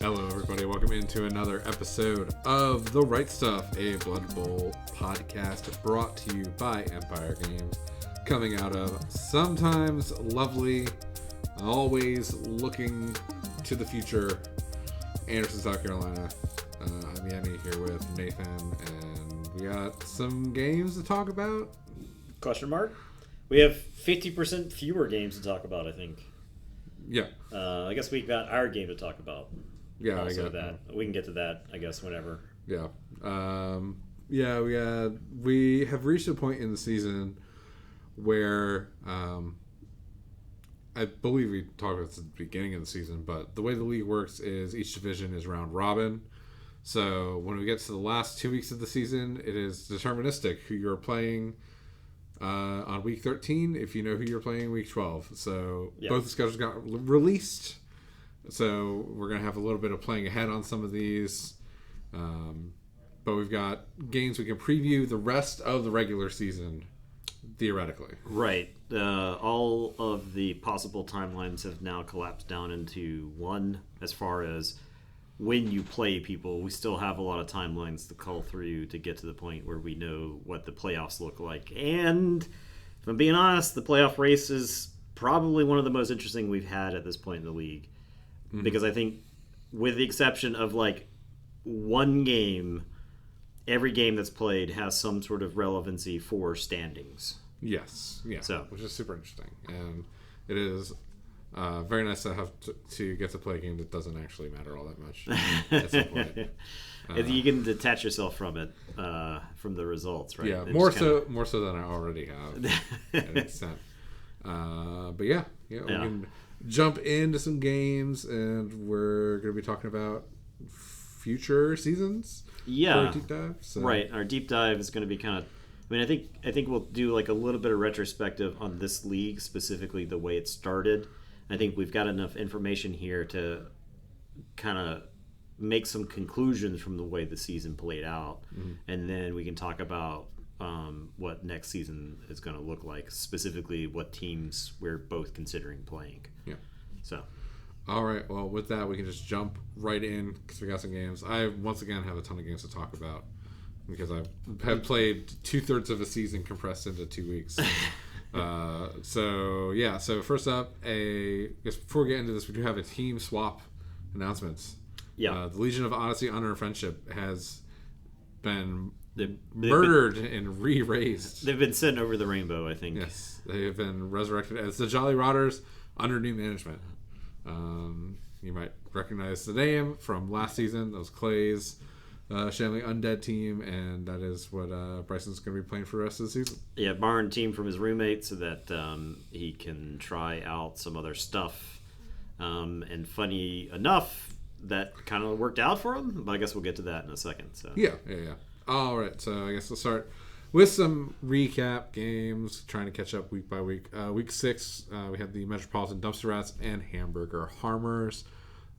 Hello, everybody. Welcome into another episode of The Right Stuff, a Blood Bowl podcast brought to you by Empire Games, coming out of sometimes lovely, always looking to the future, Anderson, South Carolina. I'm Yannie here with Nathan, and we got some games to talk about. Question mark? We have 50% fewer games to talk about, I think. Yeah. I guess we got our game to talk about. Yeah, also I got that. We can get to that, I guess, whenever. Yeah. We have reached a point in the season where I believe we talked about this at the beginning of the season, but the way the league works is each division is round robin. So when we get to the last 2 weeks of the season, it is deterministic who you're playing on week 13 if you know who you're playing week 12. So both the schedules got released. So we're going to have a little bit of playing ahead on some of these. But we've got games we can preview the rest of the regular season, theoretically. Right. All of the possible timelines have now collapsed down into one as far as when you play people. We still have a lot of timelines to cull through to get to the point where we know what the playoffs look like. And if I'm being honest, the playoff race is probably one of the most interesting we've had at this point in the league. Mm-hmm. Because I think with the exception of like one game, every game that's played has some sort of relevancy for standings. Yes. Yeah. So, which is super interesting. And it is very nice to have to get to play a game that doesn't actually matter all that much at some point. You can detach yourself from it, from the results, right? Yeah, more so than I already have to an extent. But we can jump into some games, and we're going to be talking about future seasons. Yeah, for our deep dive. So. Right. Our deep dive is going to be kind of. I mean, I think we'll do like a little bit of retrospective on this league, specifically the way it started. I think we've got enough information here to kind of make some conclusions from the way the season played out, and then we can talk about what next season is going to look like, specifically what teams we're both considering playing. Yeah. So. All right. Well, with that, we can just jump right in because we got some games. I once again have a ton of games to talk about because I have played 2/3 of a season compressed into 2 weeks. So first up, I guess before we get into this, we do have a team swap announcements. Yeah. The Legion of Honesty, Honor, and Friendship has been murdered and re-raised. They've been sent over the rainbow, I think. Yes, they have been resurrected as the Jolly Rotters under new management. You might recognize the name from last season. That was Clay's Shanley Undead team, and that is what Bryson's going to be playing for the rest of the season. Yeah, borrowing team from his roommate so that he can try out some other stuff. And funny enough, that kind of worked out for him, but I guess we'll get to that in a second. So Yeah. All right, so I guess we'll start with some recap games, trying to catch up week by week. Week 6, we had the Metropolitan Dumpster Rats and Hamburger Harmers.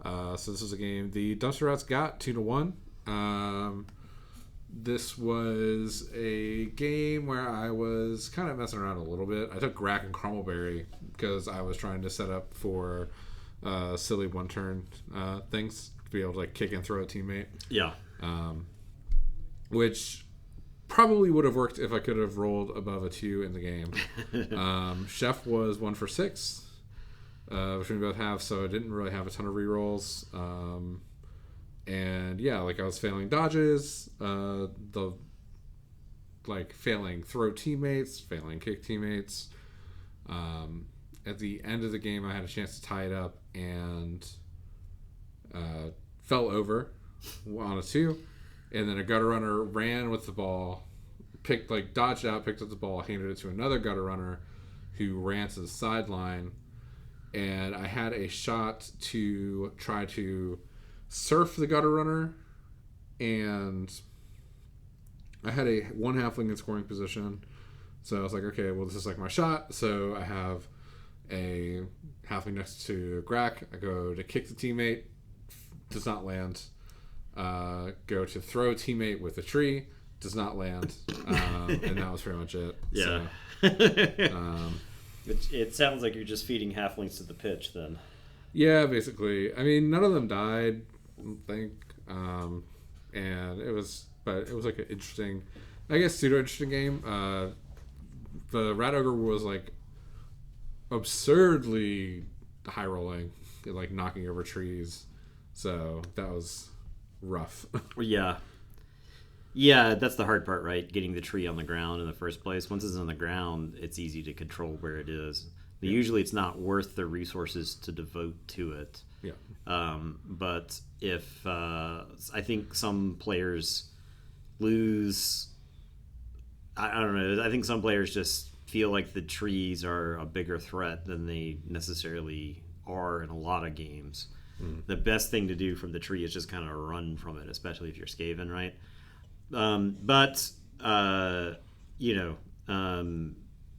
So this was a game the Dumpster Rats got 2-1. This was a game where I was kind of messing around a little bit. I took Grack and Crumbleberry because I was trying to set up for silly one-turn things to be able to like kick and throw a teammate. Yeah. Which probably would have worked if I could have rolled above a 2 in the game. Chef was 1 for 6, which we both have, so I didn't really have a ton of rerolls. And yeah, like I was failing dodges, failing throw teammates, failing kick teammates. At the end of the game, I had a chance to tie it up and fell over on a 2. And then a gutter runner ran with the ball, dodged out, picked up the ball, handed it to another gutter runner who ran to the sideline. And I had a shot to try to surf the gutter runner, and I had one halfling in scoring position. So I was like, okay, well, this is like my shot. So I have a halfling next to Grack. I go to kick the teammate, does not land. Go to throw a teammate with a tree, does not land, and that was pretty much it. Yeah. So, it sounds like you're just feeding halflings to the pitch then. Yeah, basically. I mean, none of them died, I don't think. And but it was like an interesting, I guess, pseudo interesting game. The Rat Ogre was like absurdly high rolling, like knocking over trees. So that was rough. Yeah. Yeah, that's the hard part, right? Getting the tree on the ground in the first place. Once it's on the ground, it's easy to control where it is. But usually it's not worth the resources to devote to it. Yeah. But if I think some players lose, I don't know. I think some players just feel like the trees are a bigger threat than they necessarily are in a lot of games. The best thing to do from the tree is just kind of run from it, especially if you're Skaven, right? But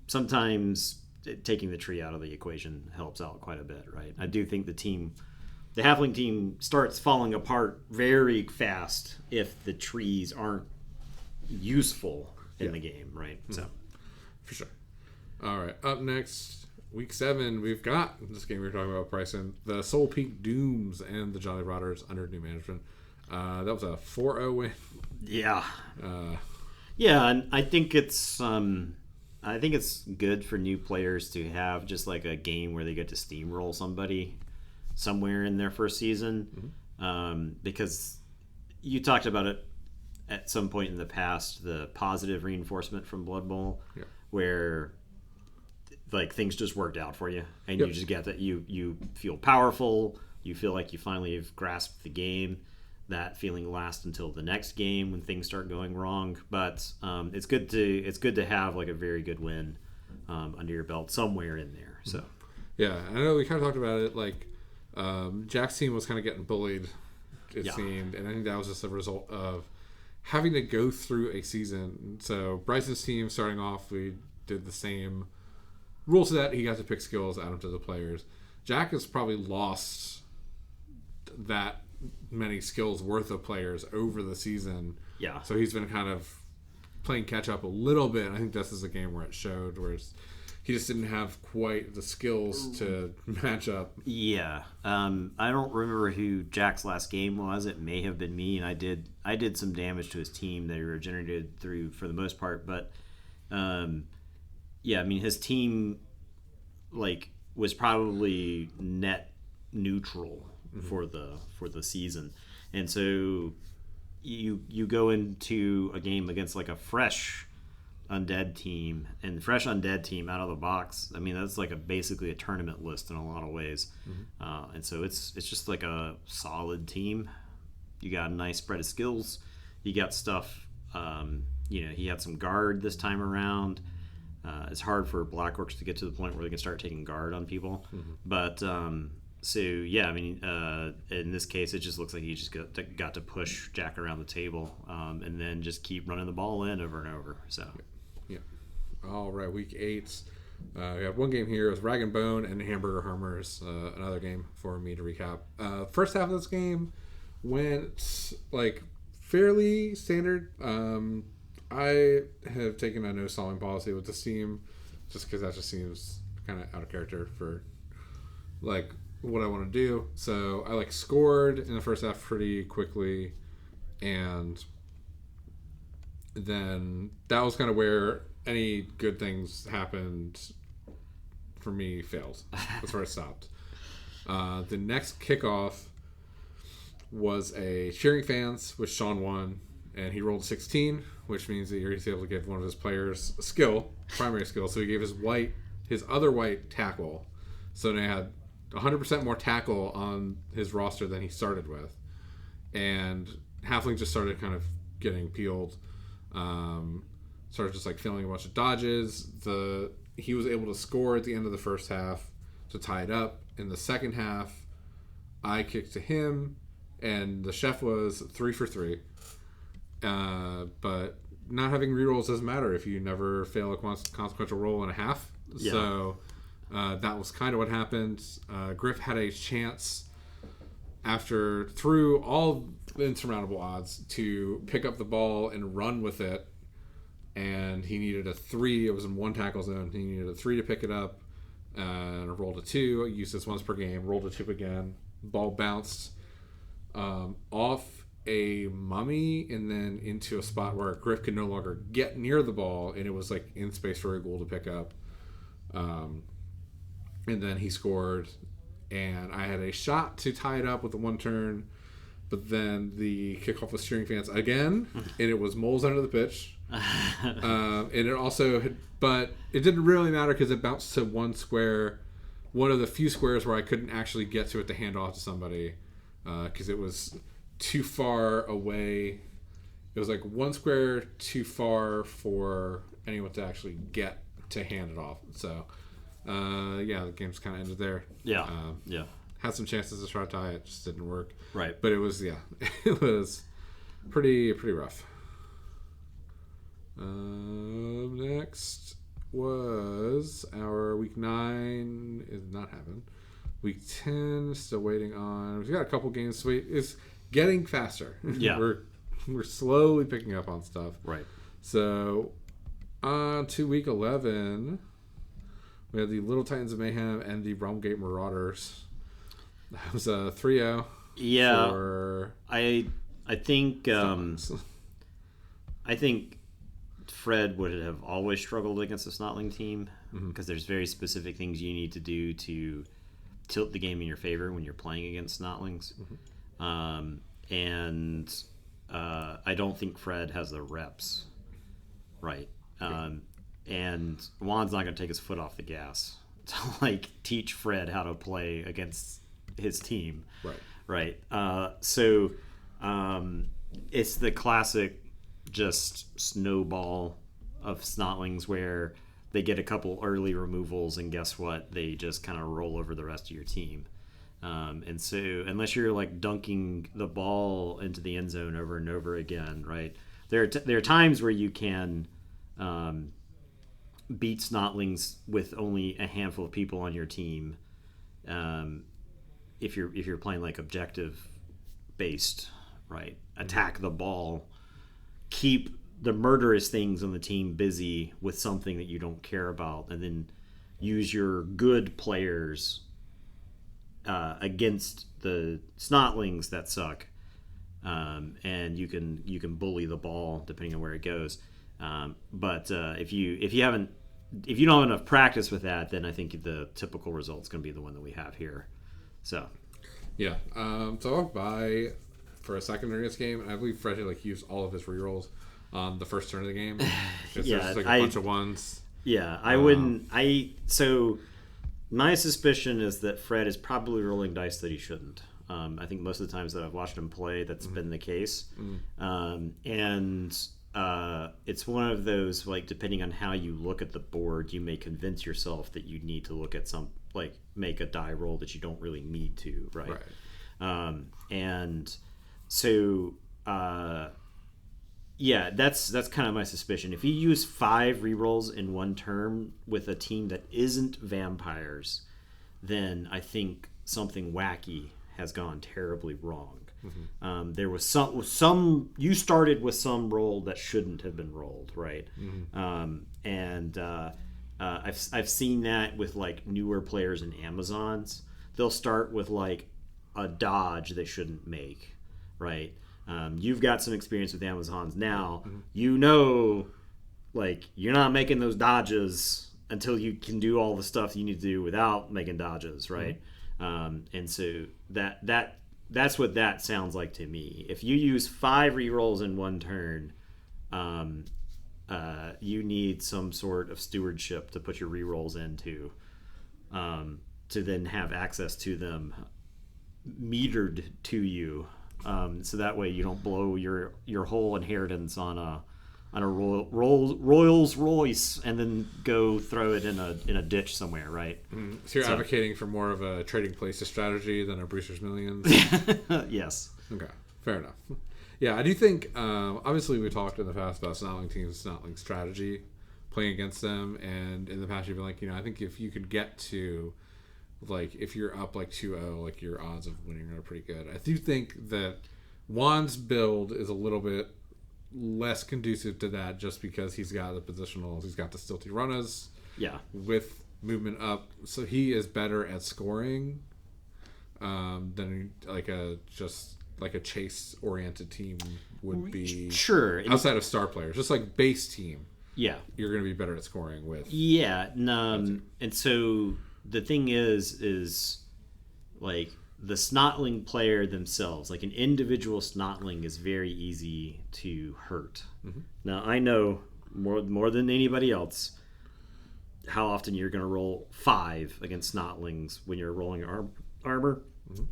sometimes taking the tree out of the equation helps out quite a bit, right? I do think the halfling team starts falling apart very fast if the trees aren't useful in the game, right? So, for sure. All right, up next, week 7, we've got this game we were talking about, Bryson, the Soul Peak Dooms and the Jolly Rotters under new management. That was a 4-0 win. Yeah. And I think it's good for new players to have just like a game where they get to steamroll somebody somewhere in their first season, because you talked about it at some point in the past, the positive reinforcement from Blood Bowl, where like things just worked out for you, and you just get that you feel powerful, you feel like you finally have grasped the game. That feeling lasts until the next game when things start going wrong. But it's good to have like a very good win under your belt somewhere in there. So yeah, I know we kind of talked about it. Like Jack's team was kind of getting bullied, it seemed, and I think that was just a result of having to go through a season. So Bryson's team, starting off, we did the same rule to that. He got to pick skills, add them to the players. Jack has probably lost that many skills worth of players over the season. Yeah. So he's been kind of playing catch up a little bit. I think this is a game where it showed, where he just didn't have quite the skills to match up. Yeah. I don't remember who Jack's last game was. It may have been me, and I did some damage to his team that he regenerated through for the most part. But yeah, I mean his team like was probably net neutral for the season, and so you go into a game against like a fresh undead team, and fresh undead team out of the box, I mean that's like basically a tournament list in a lot of ways. And so it's just like a solid team. You got a nice spread of skills, you got stuff. He had some guard this time around. It's hard for Black Orcs to get to the point where they can start taking guard on people, but so yeah, I mean, in this case, it just looks like he just got to push Jack around the table, and then just keep running the ball in over and over. So, yeah. All right, week 8. We have one game here with Rag and Bone and Hamburger Harmers. Another game for me to recap. First half of this game went like fairly standard. I have taken a no stalling policy with this team, just because that just seems kind of out of character for like what I want to do. So I like scored in the first half pretty quickly, and then that was kind of where any good things happened for me failed. That's where I stopped. The next kickoff was a cheering fans, which Sean won, and he rolled 16, which means that he's able to give one of his players a skill, primary skill. So he gave his other white tackle. So they had 100% more tackle on his roster than he started with, and Halfling just started kind of getting peeled. Started just like failing a bunch of dodges. He was able to score at the end of the first half to tie it up. In the second half, I kicked to him, and the chef was 3 for 3. But not having rerolls doesn't matter if you never fail a consequential roll in a half. Yeah. So that was kind of what happened. Griff had a chance through all the insurmountable odds to pick up the ball and run with it, and he needed a 3. It was in one tackle zone. He needed a 3 to pick it up, and I rolled a 2. I used this once per game. Rolled a 2 again. Ball bounced off a mummy and then into a spot where a Griff could no longer get near the ball, and it was like in space for a ghoul to pick up. And then he scored, and I had a shot to tie it up with the 1 turn, but then the kickoff was cheering fans again, and it was moles under the pitch. And it also had, but it didn't really matter because it bounced to one square, one of the few squares where I couldn't actually get to it to hand off to somebody, because it was too far away. It was like 1 square too far for anyone to actually get to hand it off. So, the game's kind of ended there. Yeah. Had some chances to try to tie it, just didn't work. Right. But it was, it was pretty rough. Next was our week 9 is not happened. Week 10 still waiting on. We've got a couple games. It's getting faster. Yeah. we're slowly picking up on stuff. Right. So on to week 11, we had the Little Titans of Mayhem and the Realmgate Marauders. That was a 3-0. Yeah. For I think Fred would have always struggled against the Snotling team because there's very specific things you need to do to tilt the game in your favor when you're playing against Snotlings. And I don't think Fred has the reps. Right. And Juan's not going to take his foot off the gas to teach Fred how to play against his team. Right. So it's the classic just snowball of Snotlings where they get a couple early removals and guess what? They just kind of roll over the rest of your team. And so unless you're dunking the ball into the end zone over and over again, right? There are times where you can beat Snotlings with only a handful of people on your team. If you're playing objective based, right? Attack the ball, keep the murderous things on the team busy with something that you don't care about, and then use your good players against the Snotlings that suck, and you can bully the ball depending on where it goes. But if you don't have enough practice with that, then I think the typical result is going to be the one that we have here. So yeah, so I'll buy for a secondary this game, and I believe Fred had used all of his rerolls on the first turn of the game. Yeah, there's a bunch of ones. Yeah, I wouldn't. So my suspicion is that Fred is probably rolling dice that he shouldn't. I think most of the times that I've watched him play, that's been the case. And it's one of those, depending on how you look at the board, you may convince yourself that you need to look at make a die roll that you don't really need to, right? And so, that's kind of my suspicion. If you use 5 rerolls in one turn with a team that isn't vampires, then I think something wacky has gone terribly wrong. There was some you started with some roll that shouldn't have been rolled, right? I've seen that with newer players in Amazons. They'll start with a dodge they shouldn't make, right? You've got some experience with Amazons now. You're not making those dodges until you can do all the stuff you need to do without making dodges, right? And so that's what that sounds like to me. If you use 5 rerolls in one turn, you need some sort of stewardship to put your rerolls into, to then have access to them metered to you, so that way you don't blow your whole inheritance on a Rolls Royce and then go throw it in a ditch somewhere, right? So you're advocating for more of a trading places strategy than a Brewster's Millions? Yes. Okay, fair enough. Yeah, I do think, obviously we talked in the past about Snotling teams, Snotling strategy, playing against them, and in the past you've been I think if you could get to, if you're up 2-0, your odds of winning are pretty good. I do think that Juan's build is a little bit less conducive to that just because he's got the positionals, he's got the stilty runners. Yeah. With movement up. So he is better at scoring than like a chase oriented team would be. Sure. Outside of star players, just like base team. Yeah. You're going to be better at scoring with. Yeah. And so the thing is like the snotling player themselves, like an individual snotling is very easy to hurt. Mm-hmm. Now, I know more than anybody else how often you're going to roll 5 against snotlings when you're rolling armor. Mm-hmm.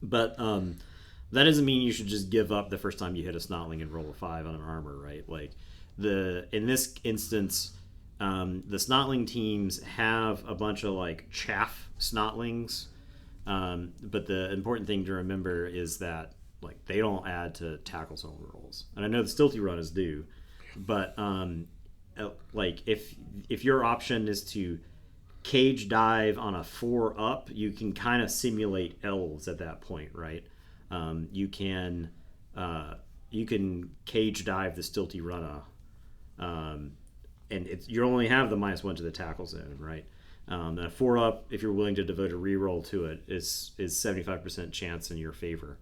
But that doesn't mean you should just give up the first time you hit a snotling and roll a 5 on an armor, right? Like in this instance, the snotling teams have a bunch of like chaff snotlings, but the important thing to remember is that like they don't add to tackle zone rolls, and I know the stilty runners do, but like if your option is to cage dive on a 4 up, you can kind of simulate elves at that point, right? You can cage dive the stilty runner, and you only have the -1 to the tackle zone, right? And a 4 up, if you're willing to devote a reroll to it, is 75% chance in your favor.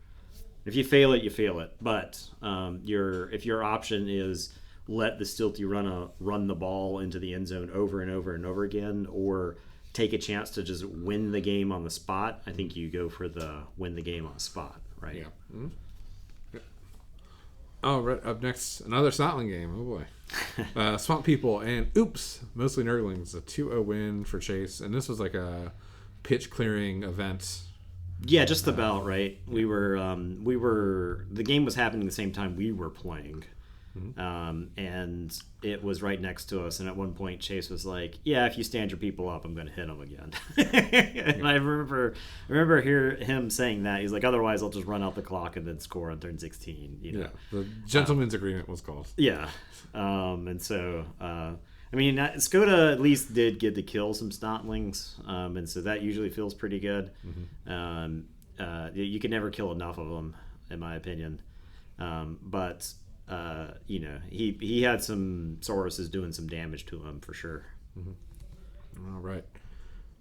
If you fail it, you fail it. But if your option is let the stilty runner run the ball into the end zone over and over and over again, or take a chance to just win the game on the spot, I think you go for the win the game on the spot, right? Yeah. Mm-hmm. Oh, right. Up next, another Snotling game. Oh, boy. Swamp People and Oops, Mostly Nurglings. A 2-0 win for Chase. And this was like a pitch clearing event. Yeah, just about, right? We were the game was happening the same time we were playing. Mm-hmm. And it was right next to us. And at one point, Chase was like, "Yeah, if you stand your people up, I'm going to hit them again." And I remember him saying that. He's like, "Otherwise, I'll just run out the clock and then score on turn 16." You know? Yeah, the gentleman's agreement was called. Yeah, and so I mean, Skoda at least did get to kill some snotlings, and so that usually feels pretty good. Mm-hmm. You can never kill enough of them, in my opinion, but. He had some Sauruses doing some damage to him for sure. Mm-hmm. All right.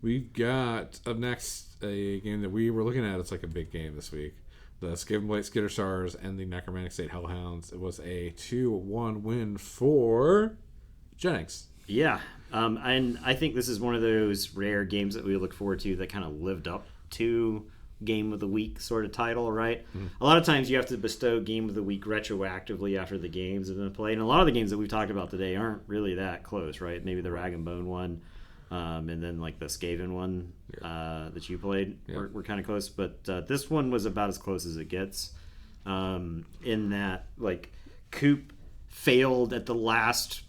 We've got up next a game that we were looking at. It's like a big game this week. The Skavenblight Skitterstars and the Necromantic State Hellhounds. It was a 2-1 win for Jennings. Yeah. And I think this is one of those rare games that we look forward to that kind of lived up to Game of the Week sort of title, right? Mm-hmm. A lot of times you have to bestow Game of the Week retroactively after the games have been played, and a lot of the games that we've talked about today aren't really that close, right? Maybe the Rag and Bone one, and then like the Skaven one that you played were kind of close, but this one was about as close as it gets, in that like Coop failed something at the last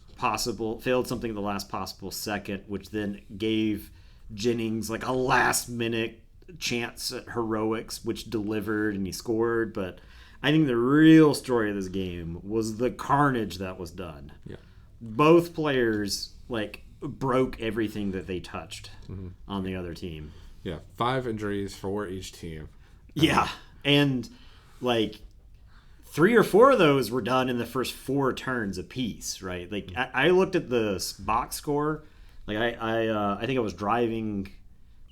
possible second, which then gave Jennings like a last minute chance at heroics, which delivered and he scored. But I think the real story of this game was the carnage that was done. Yeah, both players like broke everything that they touched on the other team. Yeah, 5 injuries for each team. Yeah, and like 3 or 4 of those were done in the first 4 turns apiece, right? Like I looked at the box score. Like I think I was driving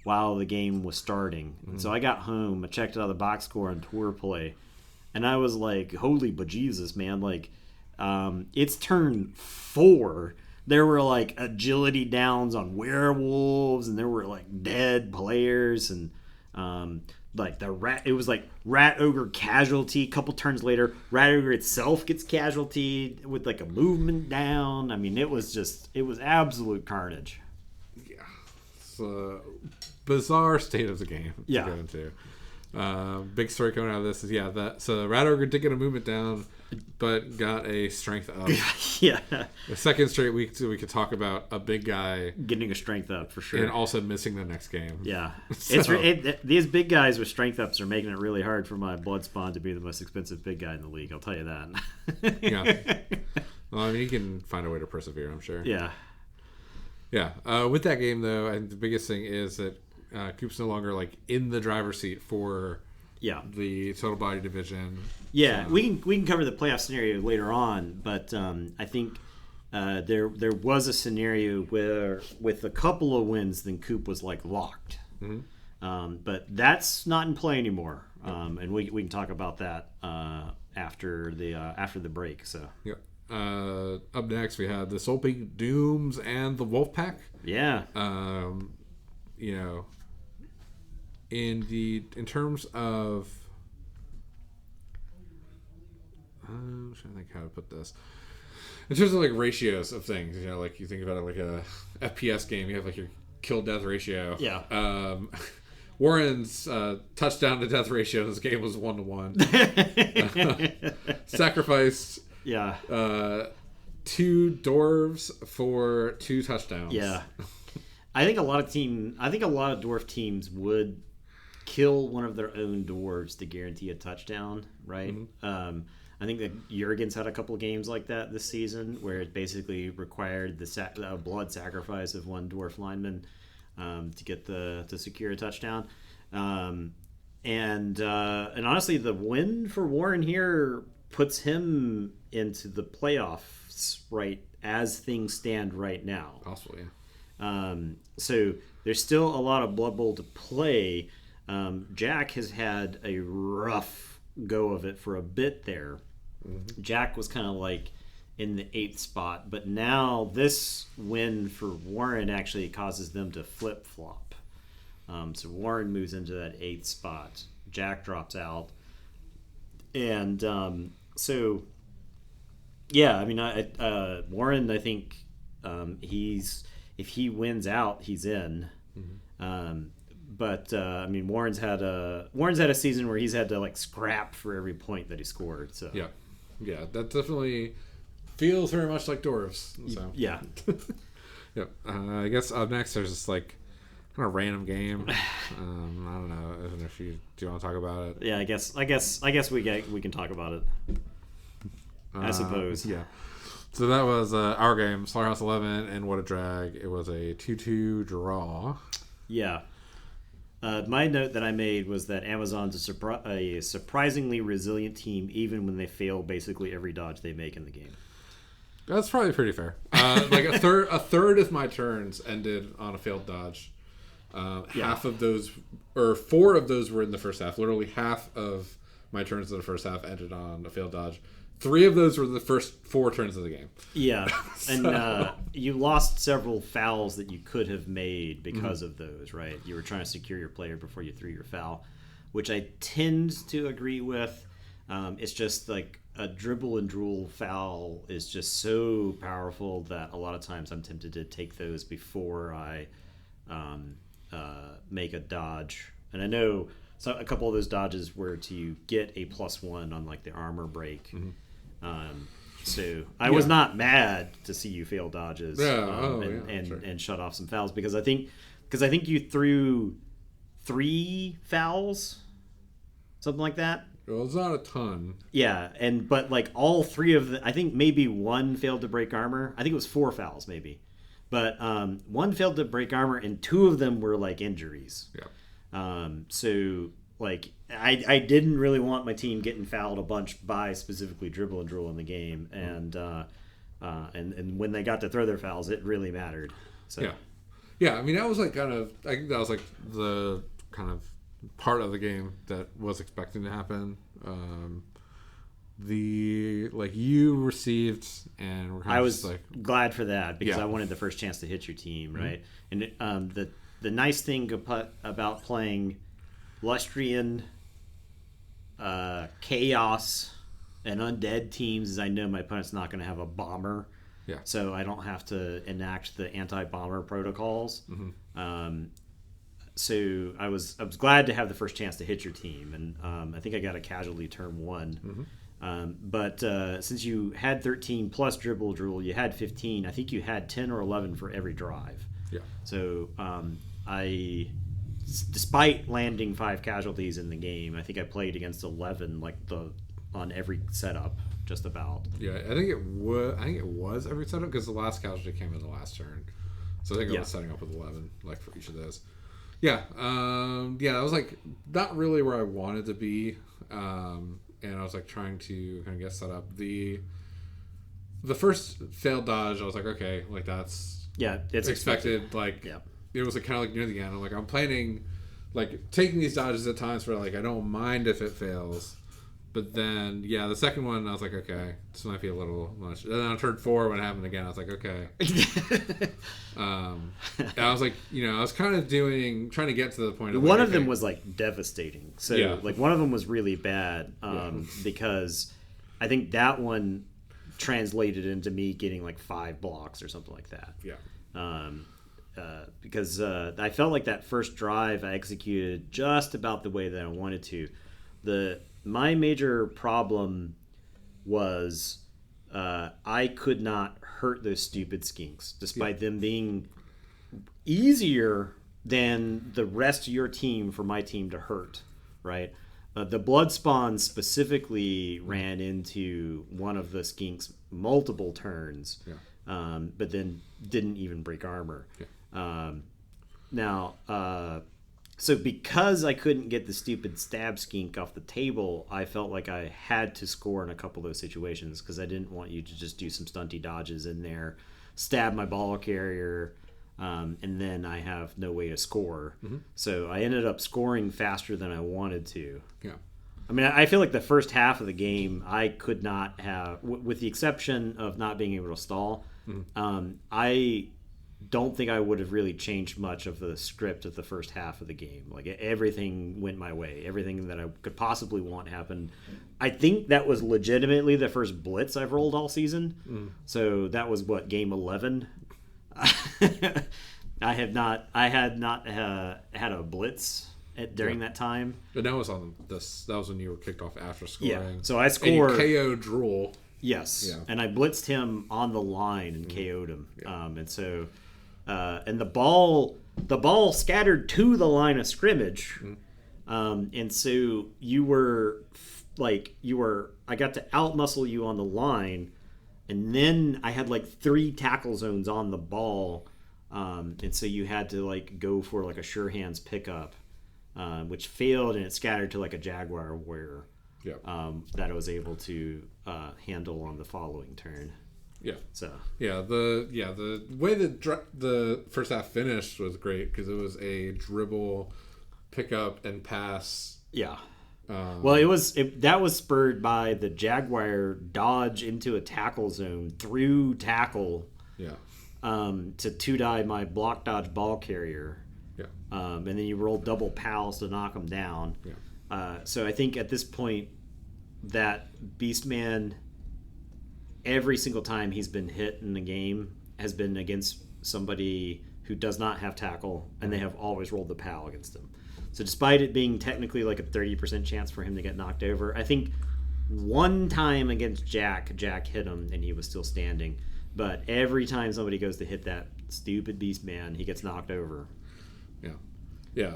while the game was starting. And so I got home, I checked out the box score on Tour Play, and I was like, holy bejesus, man. Like, it's turn 4. There were like agility downs on werewolves, and there were like dead players, and like it was like Rat Ogre casualty. A couple turns later, Rat Ogre itself gets casualty with like a movement down. I mean, it was absolute carnage. Yeah. So bizarre state of the game to go into. Big story coming out of this is so Rat Ogre did get a movement down, but got a strength up. Yeah. The second straight week we could talk about a big guy getting a strength up for sure, and also missing the next game. Yeah, these big guys with strength ups are making it really hard for my blood spawn to be the most expensive big guy in the league. I'll tell you that. Yeah. Well, I mean, you can find a way to persevere, I'm sure. Yeah. Yeah. With that game, though, I think the biggest thing is that Coop's no longer like in the driver's seat for the total body division. Yeah, we can cover the playoff scenario later on, but I think there was a scenario where with a couple of wins, then Coop was like locked. But that's not in play anymore, and we can talk about that after the break. So yeah. Up next, we had the Solping Dooms and the Wolfpack. Yeah. You know, in terms of, I'm trying to think how to put this. In terms of like ratios of things, you know, like you think about it like a FPS game, you have like your kill death ratio. Yeah. Warren's touchdown to death ratio in this game was 1-1. Sacrificed. Yeah. 2 dwarves for 2 touchdowns. Yeah. I think a lot of dwarf teams would kill one of their own dwarves to guarantee a touchdown, right? I think that Jurgens had a couple games like that this season where it basically required the blood sacrifice of one dwarf lineman to secure a touchdown. And honestly, the win for Warren here puts him into the playoffs right as things stand right now. Possibly, yeah. So there's still a lot of Blood Bowl to play. Jack has had a rough go of it for a bit there. Jack was kind of like in the 8th spot, but now this win for Warren actually causes them to flip-flop. So Warren moves into that 8th spot. Jack drops out. And so, yeah, I mean, Warren, I think if he wins out, he's in. But I mean, Warren's had a season where he's had to like scrap for every point that he scored. So yeah, that definitely feels very much like dwarves. So yeah, yep. I guess up next there's this like kind of random game. I don't know if do you want to talk about it? Yeah, I guess we can talk about it. I suppose. Yeah. So that was our game, Slaughterhouse 11, and What a Drag. It was a 2-2 draw. Yeah. My note that I made was that Amazon's a surprisingly resilient team, even when they fail basically every dodge they make in the game. That's probably pretty fair. Like a third of my turns ended on a failed dodge. Half of those, or 4 of those were in the first half. Literally half of my turns in the first half ended on a failed dodge. 3 of those were the first 4 turns of the game. Yeah, and you lost several fouls that you could have made because of those, right? You were trying to secure your player before you threw your foul, which I tend to agree with. It's just like a dribble and drool foul is just so powerful that a lot of times I'm tempted to take those before I make a dodge. And I know a couple of those dodges were to get a +1 on like the armor break. So I was not mad to see you fail dodges and shut off some fouls because I think you threw 3 fouls, something like that. Well, it's not a ton. Yeah, but like all 3 of the, I think maybe 1 failed to break armor. I think it was 4 fouls maybe, but 1 failed to break armor and 2 of them were like injuries. Yeah. So like I didn't really want my team getting fouled a bunch by specifically dribble and drool in the game, and when they got to throw their fouls, it really mattered. So yeah. I mean, that was like I think that was like the kind of part of the game that was expecting to happen. You received, and I was glad for that because I wanted the first chance to hit your team, right? And the nice thing about playing Lustrian, Chaos, and Undead teams is I know my opponent's not going to have a bomber. Yeah. So I don't have to enact the anti-bomber protocols. So I was glad to have the first chance to hit your team, and I think I got a casualty turn 1. But since you had 13 plus dribble drool, you had 15. I think you had 10 or 11 for every drive. Yeah. So despite landing 5 casualties in the game, I think I played against 11 on every setup, just about. Yeah, I think it was every setup because the last casualty came in the last turn, so I think I was setting up with 11 like for each of those. Yeah, that was like not really where I wanted to be, and I was like trying to kind of get set up. the first failed dodge, I was like, okay, like that's it's expected. Like it was like kind of like near the end. I'm like, I'm planning, like taking these dodges at times where like I don't mind if it fails. But then, the second one, I was like, okay, this might be a little much. And then on turn 4, when it happened again, I was like, okay. And I was like, I was kind of trying to get to the point of one of them was like devastating. So like one of them was really bad because I think that one translated into me getting like 5 blocks or something like that. Because I felt like that first drive I executed just about the way that I wanted to. My major problem was I could not hurt those stupid skinks, despite them being easier than the rest of your team for my team to hurt, right? The blood spawn specifically ran into one of the skinks multiple turns, but then didn't even break armor. So because I couldn't get the stupid stab skink off the table, I felt like I had to score in a couple of those situations because I didn't want you to just do some stunty dodges in there, stab my ball carrier, and then I have no way to score. So I ended up scoring faster than I wanted to. I mean, I feel like the first half of the game, I could not have, with the exception of not being able to stall, I don't think I would have really changed much of the script of the first half of the game. Like everything went my way. Everything that I could possibly want happened. I think that was legitimately the first blitz I've rolled all season. So that was game 11. I had not had a blitz during that time. But that was that was when you were kicked off after scoring. Yeah. So I scored. And you KO'd Drool. Yes. Yeah. And I blitzed him on the line and KO'd him. And so. And the ball scattered to the line of scrimmage, and so I got to outmuscle you on the line, and then I had like 3 tackle zones on the ball, and so you had to like go for like a sure hands pickup, which failed, and it scattered to like a Jaguar warrior, that I was able to handle on the following turn. The way the first half finished was great because it was a dribble, pickup, and pass. Well, that was spurred by the Jaguar dodge into a tackle zone through tackle. To two-die my block dodge ball carrier. And then you roll double pals to knock them down. So I think at this point that Beastman, every single time he's been hit in the game has been against somebody who does not have tackle, and they have always rolled the PAL against him. So despite it being technically like a 30% chance for him to get knocked over, I think one time against Jack hit him and he was still standing. But every time somebody goes to hit that stupid Beastman, he gets knocked over.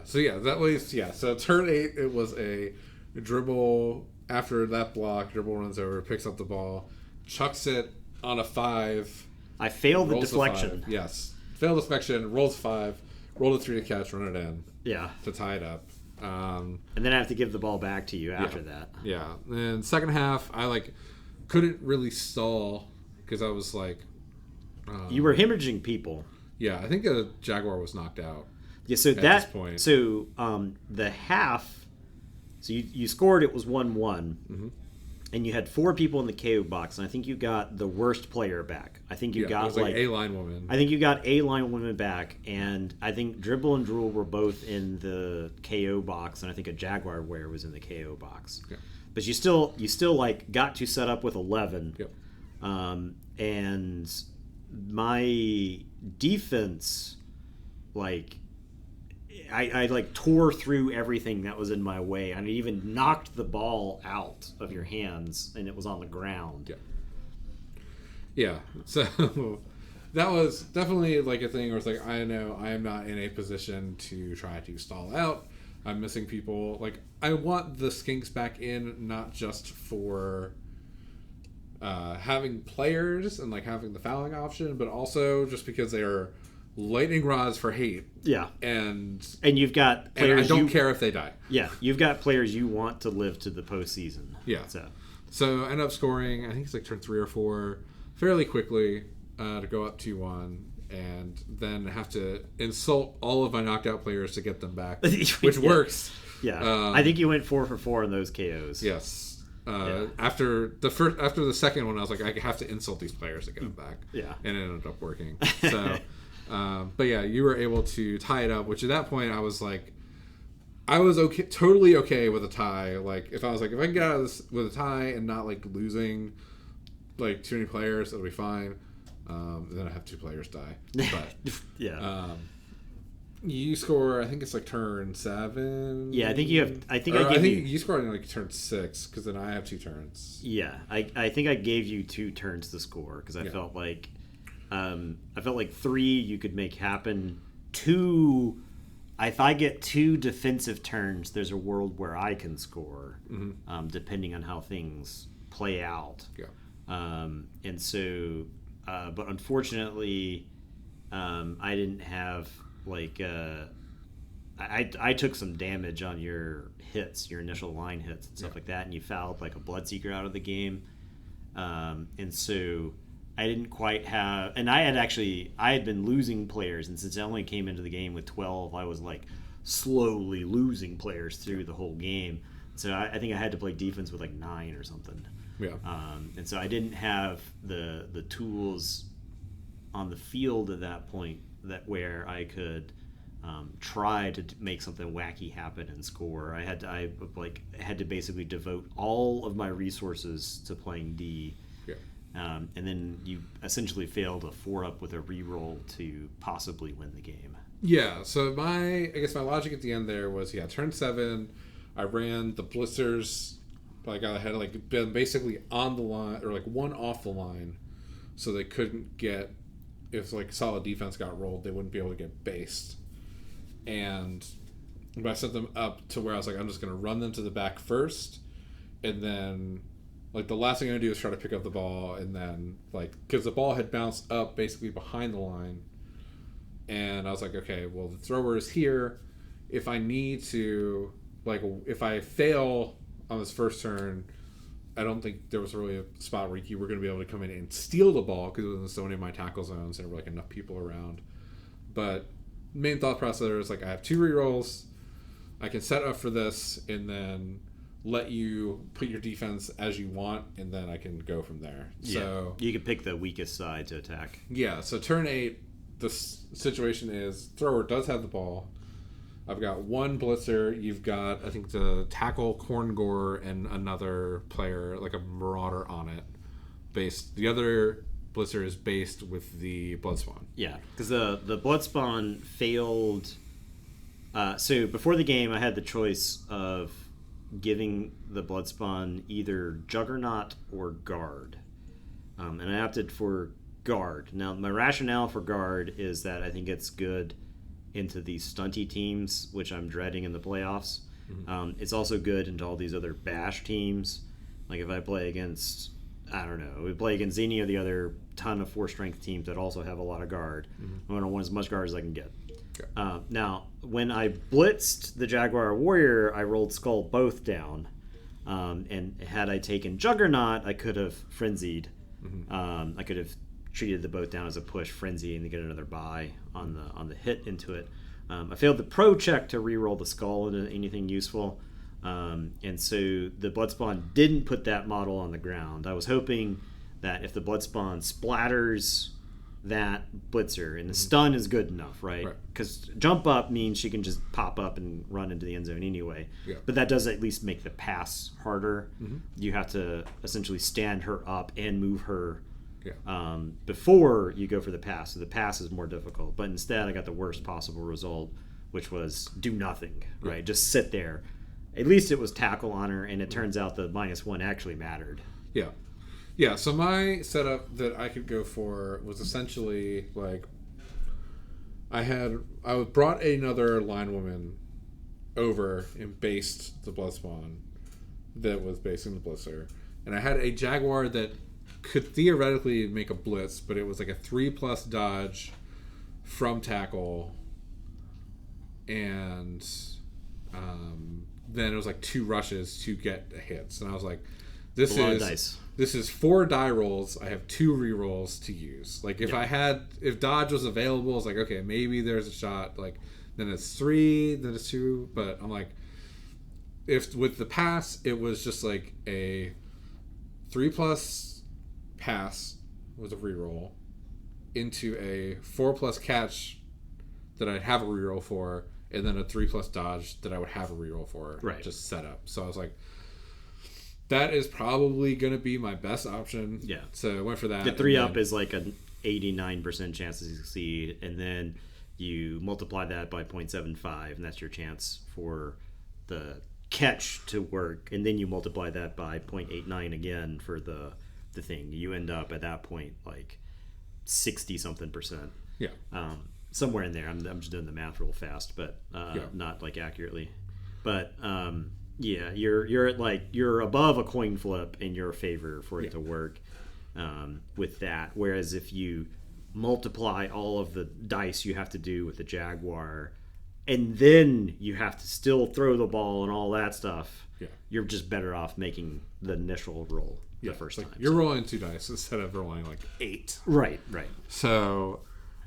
So turn 8, it was a dribble. After that block, dribble runs over, picks up the ball, chucks it on a 5. I failed the deflection. Yes. Failed deflection, rolls 5, rolled a 3 to catch, run it in. Yeah. To tie it up. And then I have to give the ball back to you after that. Yeah. And second half, I couldn't really stall because I was you were hemorrhaging people. Yeah, I think a Jaguar was knocked out. Yeah, so at this point. So the half, so you scored, it was 1-1. And you had 4 people in the KO box, and I think you got the worst player back. I think you got it was A-line woman. I think you got A-line woman back, and I think Dribble and Drool were both in the KO box, and I think a Jaguar Wear was in the KO box. Yeah. But you still got to set up with 11. Yep. And my defense, I tore through everything that was in my way. I even knocked the ball out of your hands, and it was on the ground. Yeah. So that was definitely a thing where it's I know I am not in a position to try to stall out. I'm missing people. I want the skinks back in, not just for having players and having the fouling option, but also just because they are lightning rods for hate. Yeah. And you've got players. And I don't care if they die. Yeah. You've got players you want to live to the postseason. Yeah. So I end up scoring, I think it's turn 3 or 4, fairly quickly to go up 2-1, and then have to insult all of my knocked out players to get them back, which works. Yeah, I think you went 4 for 4 in those KOs. Yes. After the second one, I was like, I have to insult these players to get them back. Yeah, and it ended up working. So, but yeah, you were able to tie it up. Which at that point, I was like, I was totally okay with a tie. Like if I can get out of this with a tie and not like losing like too many players, it'll be fine. Then I have 2 players die. But yeah. You score, I think it's like turn 7. Yeah, I think you have. I think you scored in like turn 6 because then I have 2 turns. Yeah, I think I gave you 2 turns to score because I felt like 3 you could make happen. 2, if I get 2 defensive turns, there's a world where I can score, depending on how things play out. Yeah. And so, but unfortunately, I didn't have. Like I took some damage on your hits, your initial line hits and stuff like that, and you fouled like a Bloodseeker out of the game, and so I didn't quite have. And I had been losing players, and since I only came into the game with 12, I was like slowly losing players through the whole game. So I think I had to play defense with like 9 or something. Yeah. And so I didn't have the tools on the field at that point where I could try to make something wacky happen and score. I had to basically devote all of my resources to playing D. Yeah. And then you essentially failed a 4-up with a reroll to possibly win the game. Yeah. So my logic at the end there was turn 7, I ran the blisters. Like I had like been basically on the line or like 1 off the line, so they couldn't get. If like solid defense got rolled, they wouldn't be able to get based. And I set them up to where I was like, I'm just going to run them to the back first, and then like the last thing I'm going to do is try to pick up the ball, and then like because the ball had bounced up basically behind the line, and I was like, okay, well the thrower is here. If I need to if I fail on this first turn, I don't think there was really a spot where you were going to be able to come in and steal the ball because it was in so many of my tackle zones and there were like enough people around. But main thought process there is like I have 2 rerolls, I can set up for this and then let you put your defense as you want, and then I can go from there. Yeah, so you can pick the weakest side to attack. Yeah, so turn 8, the situation is thrower does have the ball. I've got 1 blitzer. You've got, I think, the tackle, Corngore, and another player, like a Marauder on it. The other blitzer is based with the Bloodspawn. Yeah, because the Bloodspawn failed. So before the game, I had the choice of giving the Bloodspawn either Juggernaut or Guard. And I opted for Guard. Now, my rationale for Guard is that I think it's good into these stunty teams, which I'm dreading in the playoffs. Mm-hmm. It's also good into all these other bash teams. Like if I play against, I don't know, we play against any of the other ton of 4-strength teams that also have a lot of guard. Mm-hmm. I want to win as much guard as I can get. Okay. Now, when I blitzed the Jaguar Warrior, I rolled Skull both down. And had I taken Juggernaut, I could have frenzied. Mm-hmm. I could have treated the boat down as a push frenzy and to get another buy on the hit into it. I failed the pro check to re-roll the skull into anything useful, and so the Bloodspawn didn't put that model on the ground. I was hoping that if the Bloodspawn splatters that blitzer and the stun is good enough, right? Because jump up means she can just pop up and run into the end zone anyway. Yeah. But that does at least make the pass harder. Mm-hmm. You have to essentially stand her up and move her. Yeah. Before you go for the pass. So the pass is more difficult. But instead, I got the worst possible result, which was do nothing, right? Yeah. Just sit there. At least it was tackle on her, and it turns out the -1 actually mattered. Yeah. Yeah, so my setup that I could go for was essentially like I brought another linewoman over and based the Bloodspawn that was basing the Blitzer. And I had a Jaguar that could theoretically make a blitz, but it was like a 3+ dodge from tackle, and then it was like 2 rushes to get hits. And I was like, This a lot is of dice. This is 4 die rolls. I have 2 re-rolls to use. Like if dodge was available, it's like, okay, maybe there's a shot. Like then it's 3, then it's 2. But I'm like, if with the pass, it was just like a 3+ pass with a re-roll into a 4+ catch that I'd have a re-roll for, and then a 3+ dodge that I would have a re-roll for. Right. Just set up. So I was like, that is probably going to be my best option. Yeah. So I went for that. The 3-up is like an 89% chance to succeed, and then you multiply that by 0.75, and that's your chance for the catch to work, and then you multiply that by 0.89 again for the thing. You end up at that point like 60-something%. Yeah. Somewhere in there. I'm just doing the math real fast, but not like accurately. But yeah, you're above a coin flip in your favor for it to work with that. Whereas if you multiply all of the dice you have to do with the Jaguar, and then you have to still throw the ball and all that stuff, you're just better off making the initial roll the first time. You're rolling 2 dice instead of rolling like 8. Right. So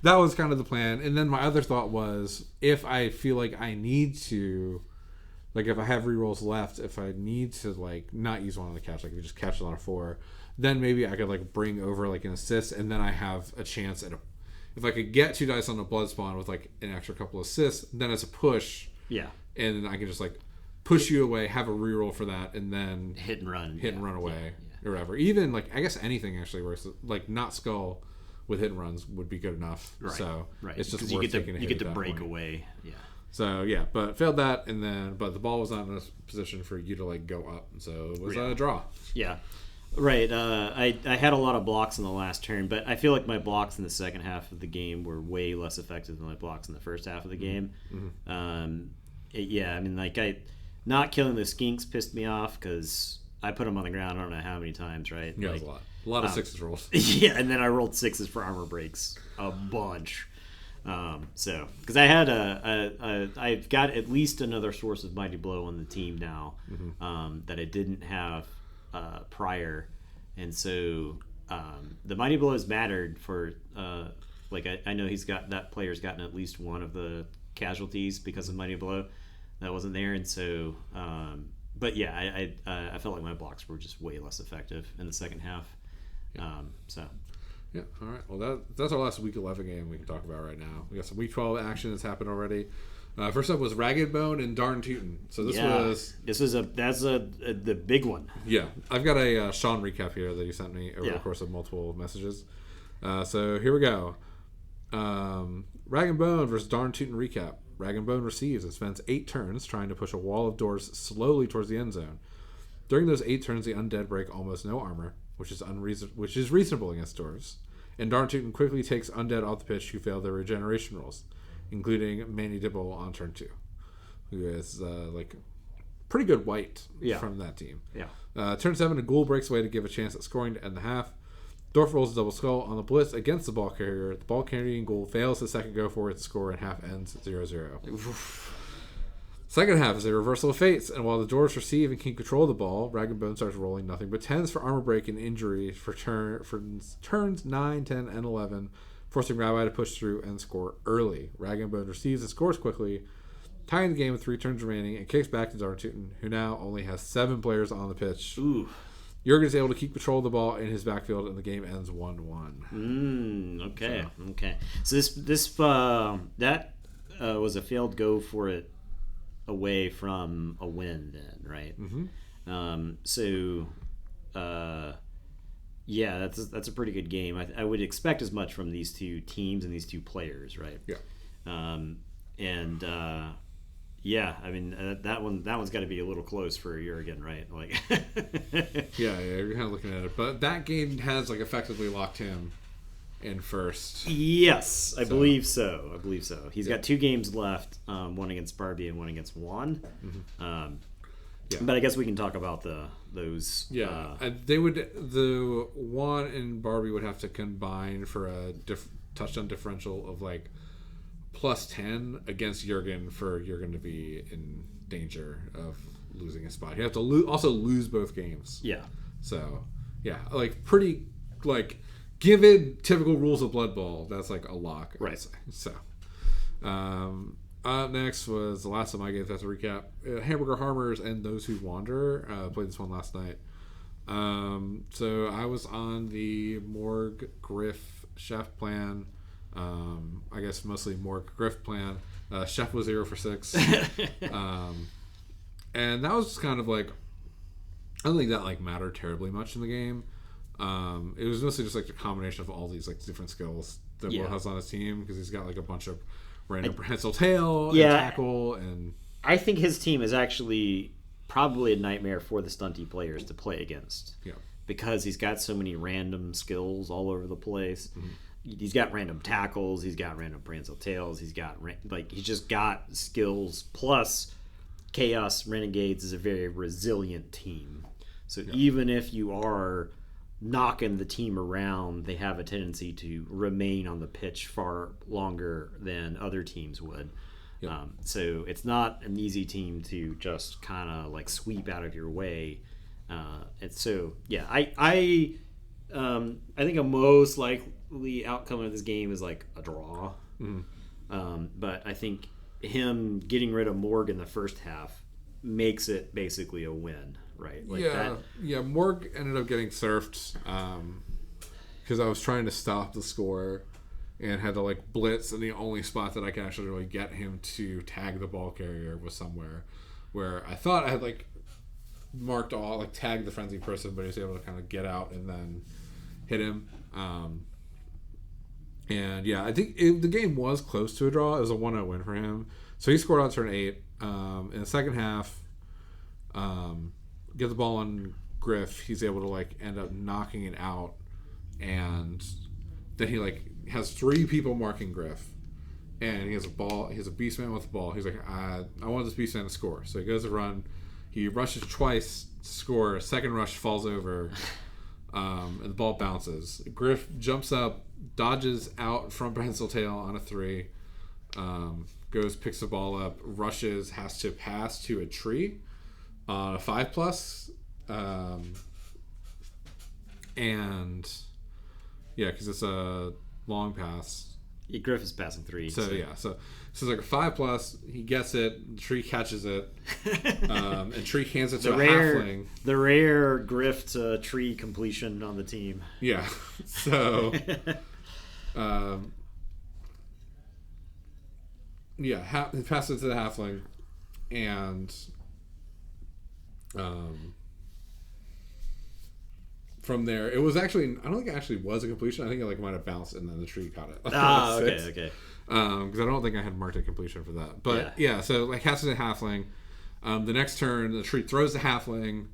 that was kind of the plan. And then my other thought was, if I feel like I need to, like if I have re-rolls left, if I need to like not use one on the catch, like if you just catch it on a 4, then maybe I could like bring over like an assist, and then I have a chance at if I could get 2 dice on a blood spawn with like an extra couple assists, then it's a push. Yeah. And I can just like push you away, have a re-roll for that, and then hit and run away or whatever. Even like I guess anything actually works. Like not skull with hit and runs would be good enough. Right. So it's just you worth get to, taking a hit. you get to at that break point. away. Yeah. So yeah, but failed that, and then but the ball was not in a position for you to like go up, so it was a draw. Yeah. Right. I had a lot of blocks in the last turn, but I feel like my blocks in the second half of the game were way less effective than my blocks in the first half of the game. Mm-hmm. I mean, like not killing the skinks pissed me off because I put them on the ground I don't know how many times, right? Yeah, like, it was a lot of 6s rolls. Yeah, and then I rolled 6s for armor breaks, a bunch. So because I had I've got at least another source of Mighty Blow on the team now that I didn't have prior, and so the Mighty Blow has mattered for like I know that player's gotten at least one of the casualties because of Mighty Blow that wasn't there, and so but yeah, I felt like my blocks were just way less effective in the second half. So. Yeah, all right. Well, that's our last Week 11 game we can talk about right now. We got some Week 12 action that's happened already. First up was Ragged Bone and Darn Tootin'. So that's the big one. Yeah, I've got a Sean recap here that he sent me over the course of multiple messages. So here we go. Ragged Bone versus Darn Tootin' recap. Ragged Bone receives and spends 8 turns trying to push a wall of doors slowly towards the end zone. During those 8 turns, the undead break almost no armor, which is reasonable against doors. And Darn Tootin' quickly takes undead off the pitch who fail their regeneration rolls, including Manny Dibble on turn 2, who is like pretty good white from that team. Yeah. Turn 7, a ghoul breaks away to give a chance at scoring to end the half. Dorf rolls a double skull on the blitz against the ball carrier. The ball carrying ghoul fails the second go for it to score, and half ends 0-0. Second half is a reversal of fates, and while the Dwarves receive and can control the ball, Rag and Bone starts rolling nothing but 10s for armor break and injury for turns 9, 10, and 11, forcing Rabbi to push through and score early. Rag and Bone receives and scores quickly, tying the game with 3 turns remaining, and kicks back to Darn Tootin', who now only has 7 players on the pitch. Ooh. Jurgen is able to keep control of the ball in his backfield, and the game ends 1-1. Okay. So this was a failed go for it away from a win then, right? Yeah, that's a pretty good game. I would expect as much from these 2 teams and these 2 players, right? Yeah, I mean that one's got to be a little close for Jurgen, right? Like yeah, you're kind of looking at it, but that game has like effectively locked him in first. Yes, I believe so. He's got 2 games left, one against Barbie and one against Juan. But I guess we can talk about those. Yeah, the Juan and Barbie would have to combine for a touchdown differential of like +10 against Jurgen for Jurgen to be in danger of losing a spot. You have to also lose both games. Yeah. So yeah, like pretty like given typical rules of Blood Bowl, that's like a lock. Right. So up next was the last of my games. That's a recap. Hamburger Harmers and Those Who Wander. Played this one last night. So I was on the Morg Griff Chef plan. I guess mostly Morg Griff plan. Chef was 0 for 6. And that was just kind of like, I don't think that like mattered terribly much in the game. It was mostly just like a combination of all these like different skills that Will has on his team, because he's got like a bunch of random prehensile tail and tackle, and I think his team is actually probably a nightmare for the stunty players to play against. Yeah. Because he's got so many random skills all over the place. Mm-hmm. He's got random tackles. He's got random prehensile tails. He's got he's just got skills. Plus, Chaos Renegades is a very resilient team. So even if you are knocking the team around, they have a tendency to remain on the pitch far longer than other teams would. Yep. So it's not an easy team to just kind of like sweep out of your way. And so, yeah, I think a most likely outcome of this game is like a draw. Mm-hmm. But I think him getting rid of Morg in the first half makes it basically a win, right? Morg ended up getting surfed because I was trying to stop the score and had to like blitz, and the only spot that I could actually really get him to tag the ball carrier was somewhere where I thought I had like marked all, like tagged the frenzy person, but he was able to kind of get out and then hit him. And yeah, I think the game was close to a draw. It was a 1-0 win for him. So he scored on turn 8. In the second half, get the ball on Griff. He's able to like end up knocking it out, and then he like has 3 people marking Griff, and he has a ball. He has a beastman with the ball. He's like, I want this beastman to score. So he goes to run. He rushes twice to score. A second rush falls over, and the ball bounces. Griff jumps up, dodges out from Prehensile Tail on a 3, goes, picks the ball up, rushes, has to pass to a tree on a 5+, and yeah, because it's a long pass. Yeah, Griff is passing 3. So it's like a 5+. He gets it. The tree catches it, and tree hands it to a halfling. The rare Griff to tree completion on the team. Yeah. So, he passes it to the halfling, and from there, it was actually, I don't think it actually was a completion. I think it like might have bounced and then the tree caught it. Okay. Because I don't think I had marked a completion for that. But yeah, so like catches a halfling. The next turn, the tree throws the halfling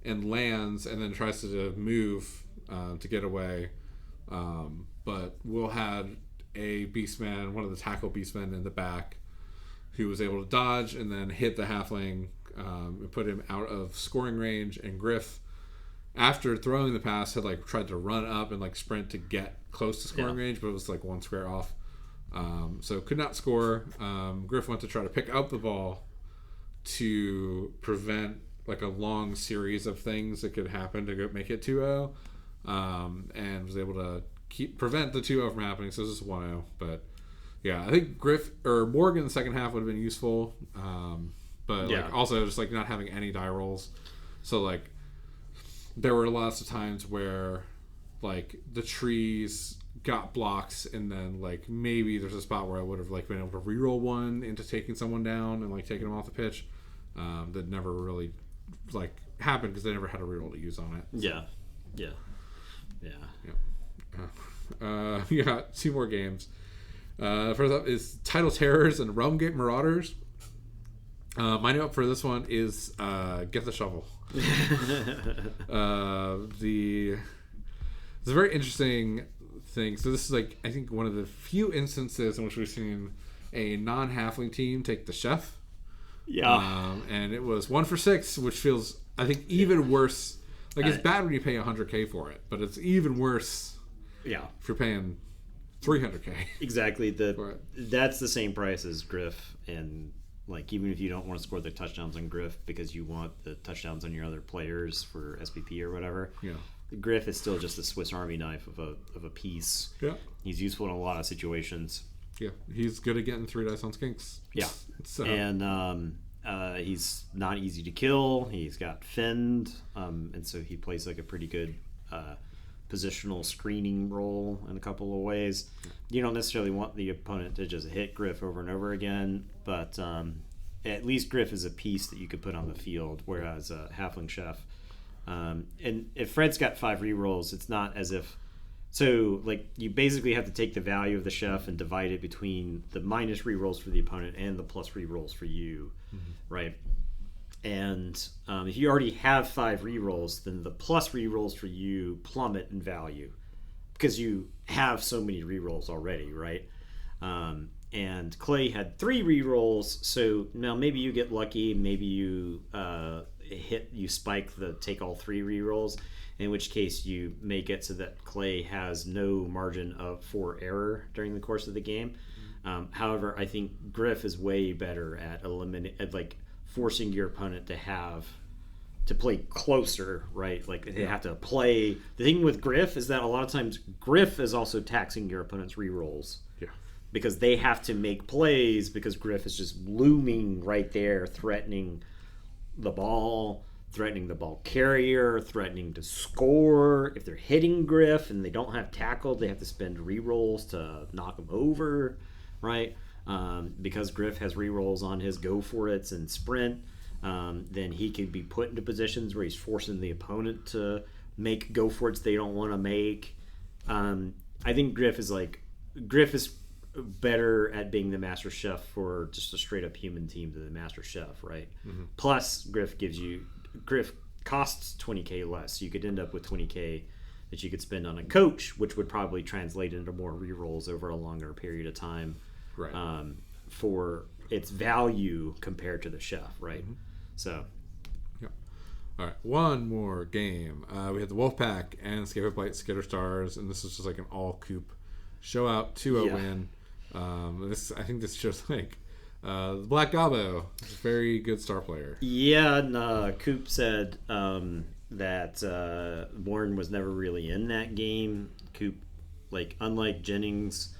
and lands, and then tries to move to get away. But Will had a beastman, one of the tackle beastmen in the back, who was able to dodge and then hit the halfling and put him out of scoring range. And Griff, after throwing the pass, had like tried to run up and like sprint to get close to scoring range, but it was like 1 square off. So could not score. Griff went to try to pick up the ball to prevent like a long series of things that could happen to go make it 2-0, and was able to prevent the 2-0 from happening. So this is 1-0. But yeah, I think Griff or Morgan in the second half would have been useful, but like also just like not having any die rolls. So like there were lots of times where like the trees got blocks, and then like maybe there's a spot where I would have like been able to reroll one into taking someone down and like taking them off the pitch. That never really like happened because they never had a reroll to use on it. So. Yeah. 2 more games. First up is Tidal Terrors and Realm Gate Marauders. My new up for this one is Get the Shovel. It's a very interesting thing. So this is like, I think, one of the few instances in which we've seen a non-halfling team take the chef. Yeah. And it was 1 for 6, which feels, I think, even worse. Like, it's bad when you pay $100K for it, but it's even worse if you're paying $300K. Exactly. That's the same price as Griff and Like, even if you don't want to score the touchdowns on Griff because you want the touchdowns on your other players for SPP or whatever. Yeah. Griff is still just a Swiss Army knife of a piece. Yeah. He's useful in a lot of situations. Yeah. He's good at getting 3 dice on skinks. Yeah. So. And he's not easy to kill. He's got fend. And so he plays like a pretty good positional screening role in a couple of ways. You don't necessarily want the opponent to just hit Griff over and over again, but at least Griff is a piece that you could put on the field, whereas Halfling Chef. And if Fred's got 5 rerolls, it's not as if... So, like, you basically have to take the value of the chef and divide it between the minus rerolls for the opponent and the plus rerolls for you, right? And if you already have 5 rerolls, then the plus rerolls for you plummet in value because you have so many rerolls already, right? And Clay had 3 rerolls, so now maybe you get lucky, maybe you spike the take all 3 rerolls, in which case you make it so that Clay has no margin for error during the course of the game. However, I think Griff is way better at forcing your opponent to play closer, right? Like, they have to play. The thing with Griff is that a lot of times Griff is also taxing your opponent's rerolls. Yeah. Because they have to make plays because Griff is just looming right there, threatening the ball carrier, threatening to score. If they're hitting Griff and they don't have tackle, they have to spend rerolls to knock them over, right? Because Griff has rerolls on his go for it's and sprint, then he can be put into positions where he's forcing the opponent to make go for it's they don't want to make. I think Griff is better at being the master chef for just a straight up human team than the master chef, right? Plus, Griff costs 20k less. So you could end up with 20k that you could spend on a coach, which would probably translate into more rerolls over a longer period of time, right? For its value compared to the chef, right? So, yeah. All right, one more game. We had the Wolfpack and Scapegoat Blight Skitter Stars, and this is just like an all coop show out 2-0 win. I think this shows like the Black Gobbo is a very good star player. Yeah, and Coop said that Warren was never really in that game. Coop, like, unlike Jennings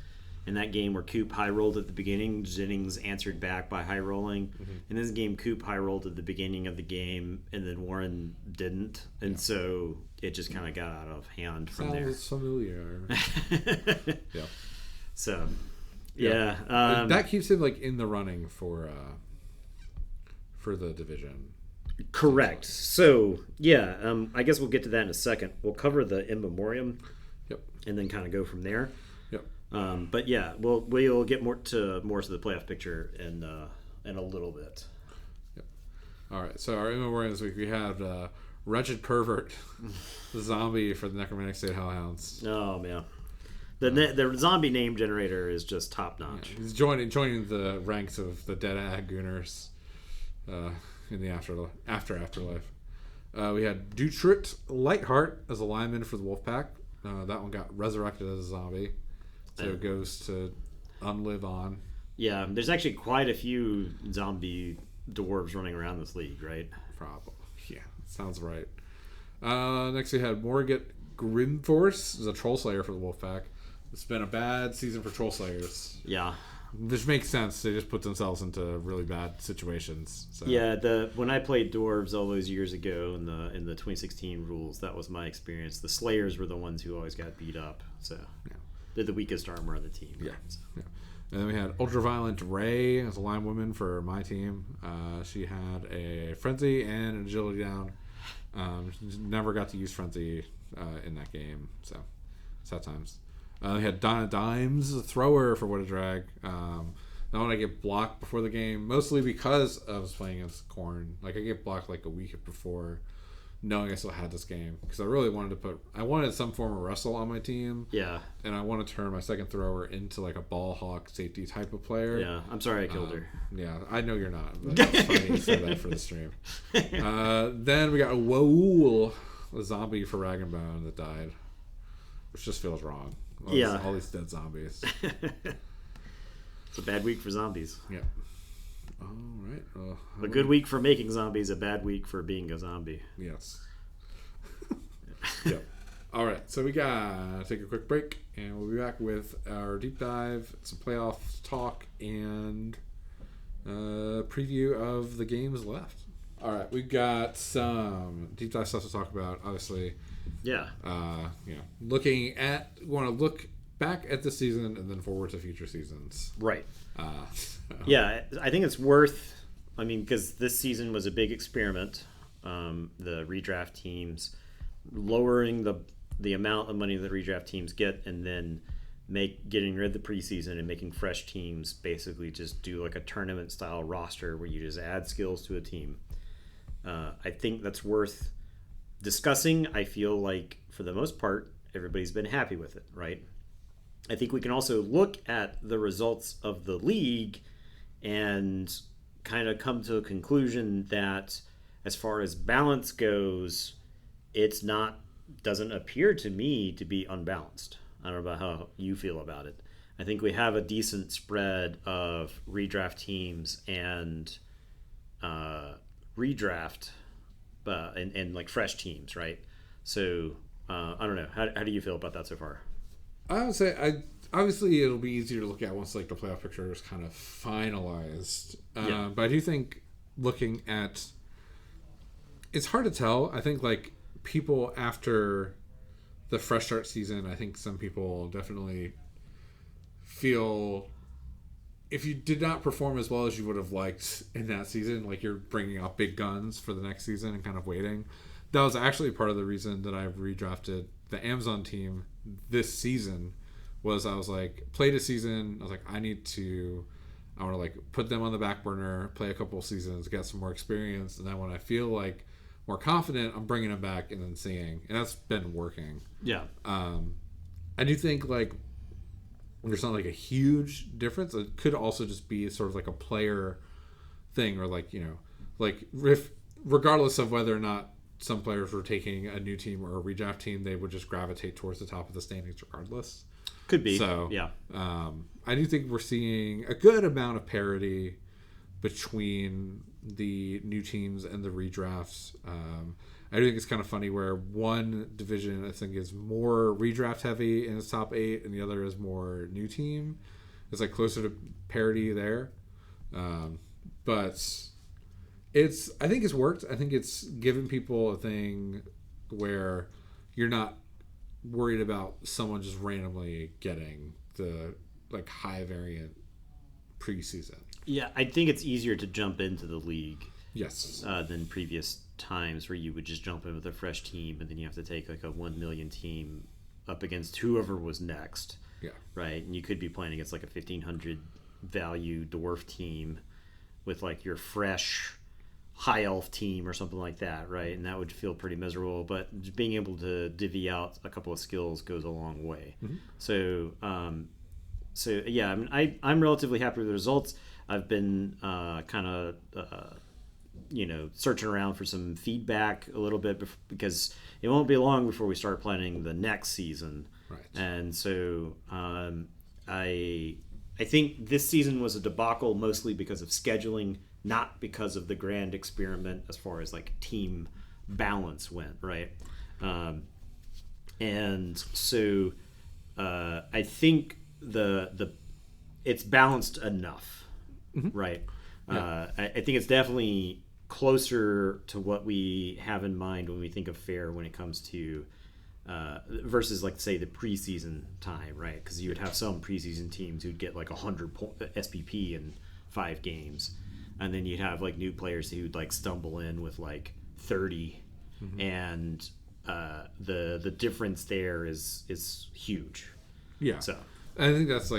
in that game where Coop high rolled at the beginning, Jennings answered back by high rolling. In this game, Coop high rolled at the beginning of the game, and then Warren didn't, and so it just kind of got out of hand from there. Sounds familiar. Yeah. So, yeah, that keeps him like in the running for the division. Correct. So, yeah, I guess we'll get to that in a second. We'll cover the in memoriam, and then kind of go from there. But yeah, we'll get more to the playoff picture in a little bit. All right. So our in memoriam this week we have Wretched Pervert, the zombie for the Necromantic State Hellhounds. Oh man. The zombie name generator is just top notch. Yeah, he's joining the ranks of the Dead Agooners in the afterlife. We had Dutrit Lightheart as a lineman for the Wolfpack. That one got resurrected as a zombie, so it goes to unlive on. Yeah, there's actually quite a few zombie dwarves running around this league, right? Probably. Yeah, sounds right. Next we had Morgat Grimforce as a Troll Slayer for the Wolfpack. It's been a bad season for Troll Slayers. Yeah. Which makes sense. They just put themselves into really bad situations. So. Yeah, when I played Dwarves all those years ago in the 2016 rules, that was my experience. The Slayers were the ones who always got beat up. So they're the weakest armor on the team. Yeah. Yeah. And then we had Ultraviolent Ray as a line woman for my team. She had a Frenzy and an Agility down. Never got to use Frenzy in that game. So sad times. We had Donna Dimes, a thrower for What a Drag. That one I get blocked before the game, mostly because I was playing against Korn. Like, I get blocked like a week before, knowing I still had this game. Because I really wanted I wanted some form of wrestle on my team. Yeah. And I want to turn my second thrower into like a ball hawk safety type of player. Yeah, I'm sorry I killed her. Yeah, I know you're not. But it's funny you say that for the stream. Then we got a Wool, a zombie for Rag and Bone that died, which just feels wrong. All these dead zombies. It's a bad week for zombies. Yeah. All right. Well, A good week for making zombies, a bad week for being a zombie. Yes. Yep. All right. So we gotta take a quick break, and we'll be back with our deep dive, some playoff talk, and preview of the games left. All right. We've got some deep dive stuff to talk about. Obviously. Yeah. Want to look back at the season and then forward to future seasons. Right. So. Yeah, I think it's worth. I mean, because this season was a big experiment. The redraft teams lowering the amount of money the redraft teams get, and then getting rid of the preseason and making fresh teams basically just do like a tournament style roster where you just add skills to a team. I think that's worth discussing. I feel like for the most part everybody's been happy with it, right? I think we can also look at the results of the league and kind of come to a conclusion that as far as balance goes, doesn't appear to me to be unbalanced. I don't know about how you feel about it. I think we have a decent spread of redraft teams and redraft and like fresh teams, right? So I don't know. How do you feel about that so far? I would say obviously it'll be easier to look at once like the playoff picture is kind of finalized. But I do think looking at it's hard to tell. I think like people after the fresh start season, I think some people definitely feel if you did not perform as well as you would have liked in that season, like you're bringing out big guns for the next season and kind of waiting. That was actually part of the reason that I redrafted the Amazon team this season. Was I was like, played a season. I was like, I want to like put them on the back burner, play a couple of seasons, get some more experience, and then when I feel like more confident, I'm bringing them back and then seeing, and that's been working. Yeah. I do think like there's not like a huge difference. It could also just be sort of like a player thing, or like like regardless of whether or not some players were taking a new team or a redraft team, they would just gravitate towards the top of the standings regardless. Could be. So, yeah. I do think we're seeing a good amount of parity between the new teams and the redrafts. I do think it's kind of funny where one division I think is more redraft heavy in its top 8 and the other is more new team. It's like closer to parity there. But I think it's worked. I think it's given people a thing where you're not worried about someone just randomly getting the like high variant preseason. Yeah, I think it's easier to jump into the league. Yes. Than previous times where you would just jump in with a fresh team and then you have to take like a 1 million team up against whoever was next. Yeah. Right, and you could be playing against like a 1,500 value dwarf team with like your fresh high elf team or something like that, right? And that would feel pretty miserable. But just being able to divvy out a couple of skills goes a long way. Mm-hmm. So yeah, I mean, I'm relatively happy with the results. I've been kind of searching around for some feedback a little bit because it won't be long before we start planning the next season. Right. And so I think this season was a debacle mostly because of scheduling, not because of the grand experiment as far as like team balance went, right? And so I think it's balanced enough, mm-hmm. right? Yeah. I think it's definitely closer to what we have in mind when we think of fair when it comes to versus like say the preseason time, right? Because you would have some preseason teams who'd get like 100 SPP in 5 games. And then you'd have like new players who'd like stumble in with like 30, mm-hmm. and the difference there is huge. Yeah. So I think that's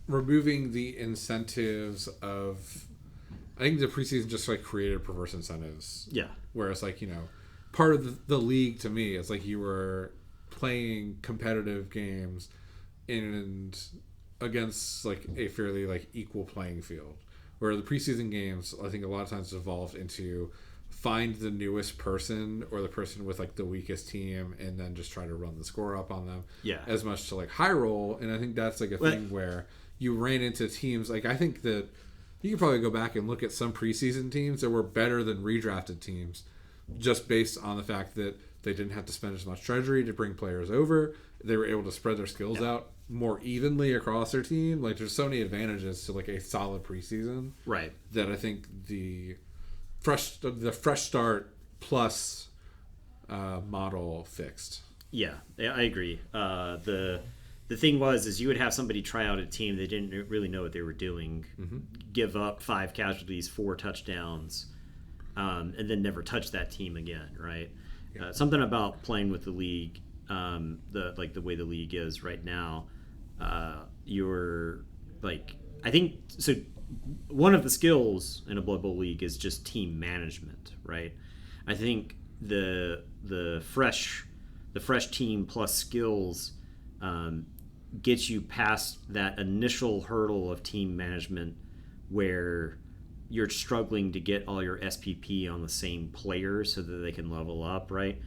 removing the incentives of, I think the preseason just like created perverse incentives. Yeah. Whereas like part of the league to me is like you were playing competitive games and against like a fairly like equal playing field. Where the preseason games, I think a lot of times evolved into find the newest person or the person with like the weakest team and then just try to run the score up on them. Yeah. As much to like high roll. And I think that's like a thing where you ran into teams. Like I think that you could probably go back and look at some preseason teams that were better than redrafted teams, just based on the fact that they didn't have to spend as much treasury to bring players over. They were able to spread their skills out more evenly across their team. Like, there's so many advantages to like a solid preseason, right? That I think the fresh start plus model fixed. Yeah, I agree. The thing is you would have somebody try out a team they didn't really know what they were doing, give up 5 casualties, 4 touchdowns, and then never touch that team again, right? Yeah. Something about playing with the league, the way the league is right now. You're like, I think so. One of the skills in a Blood Bowl league is just team management, right? I think the fresh team plus skills gets you past that initial hurdle of team management where you're struggling to get all your SPP on the same player so that they can level up, right?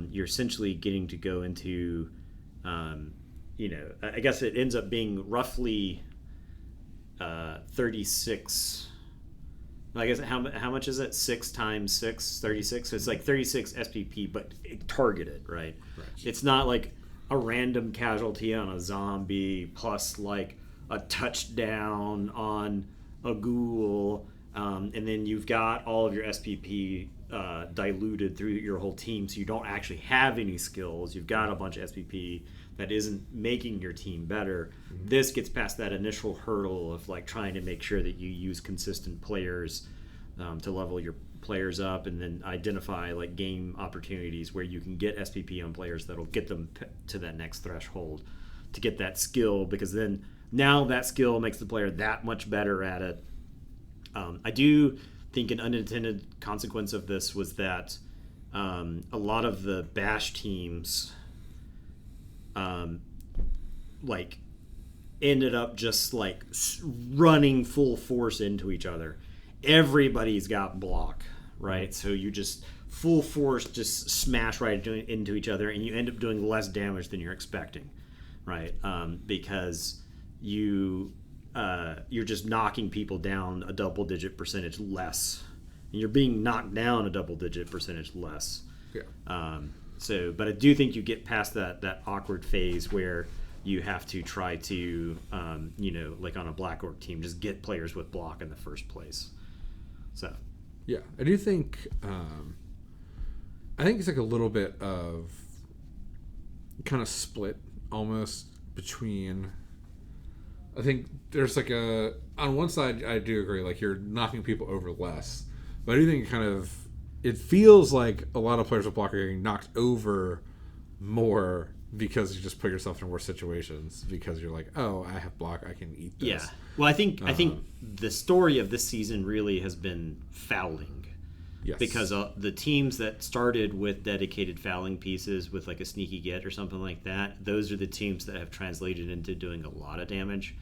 You're essentially getting to go into, I guess it ends up being roughly 36. I guess how much is it? 6 times 6, 36. So it's like 36 SPP, but targeted, right? It's not like a random casualty on a zombie plus like a touchdown on a ghoul, and then you've got all of your SPP diluted through your whole team, so you don't actually have any skills. You've got a bunch of SPP that isn't making your team better. This gets past that initial hurdle of like trying to make sure that you use consistent players to level your players up, and then identify like game opportunities where you can get SPP on players that'll get them to that next threshold to get that skill, because then now that skill makes the player that much better at it. I do think an unintended consequence of this was that a lot of the bash teams like ended up just like running full force into each other. Everybody's got block, right? So you just full force just smash right into each other, and you end up doing less damage than you're expecting, right? Because you're just knocking people down a double-digit percentage less, and you're being knocked down a double-digit percentage less. Yeah. But I do think you get past that awkward phase where you have to try to, like on a Black Orc team, just get players with block in the first place. So, yeah, I do think, it's like a little bit of kind of split almost between. I think there's like on one side I do agree, like you're knocking people over less, but I do think it feels like a lot of players with block are getting knocked over more because you just put yourself in worse situations because you're like, oh, I have block, I can eat this. Yeah. Well, I think the story of this season really has been fouling. Yes. Because the teams that started with dedicated fouling pieces with like a sneaky get or something like that, those are the teams that have translated into doing a lot of damage.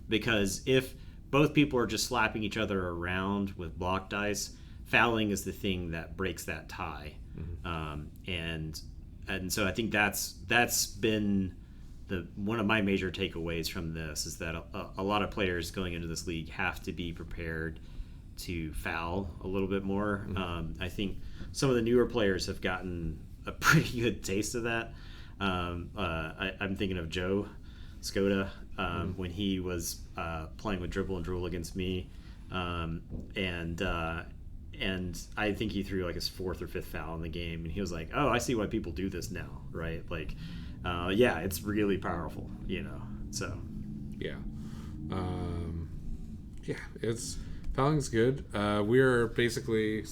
Because if both people are just slapping each other around with block dice, fouling is the thing that breaks that tie. And so I think that's been one of my major takeaways from this is that a lot of players going into this league have to be prepared to foul a little bit more. I think some of the newer players have gotten a pretty good taste of that. I'm thinking of Joe Skoda when he was playing with Dribble and Drool against me, and I think he threw like his 4th or 5th foul in the game, and he was like, "Oh, I see why people do this now, right?" Like, yeah, it's really powerful, So, yeah, it's fouling's good. We're basically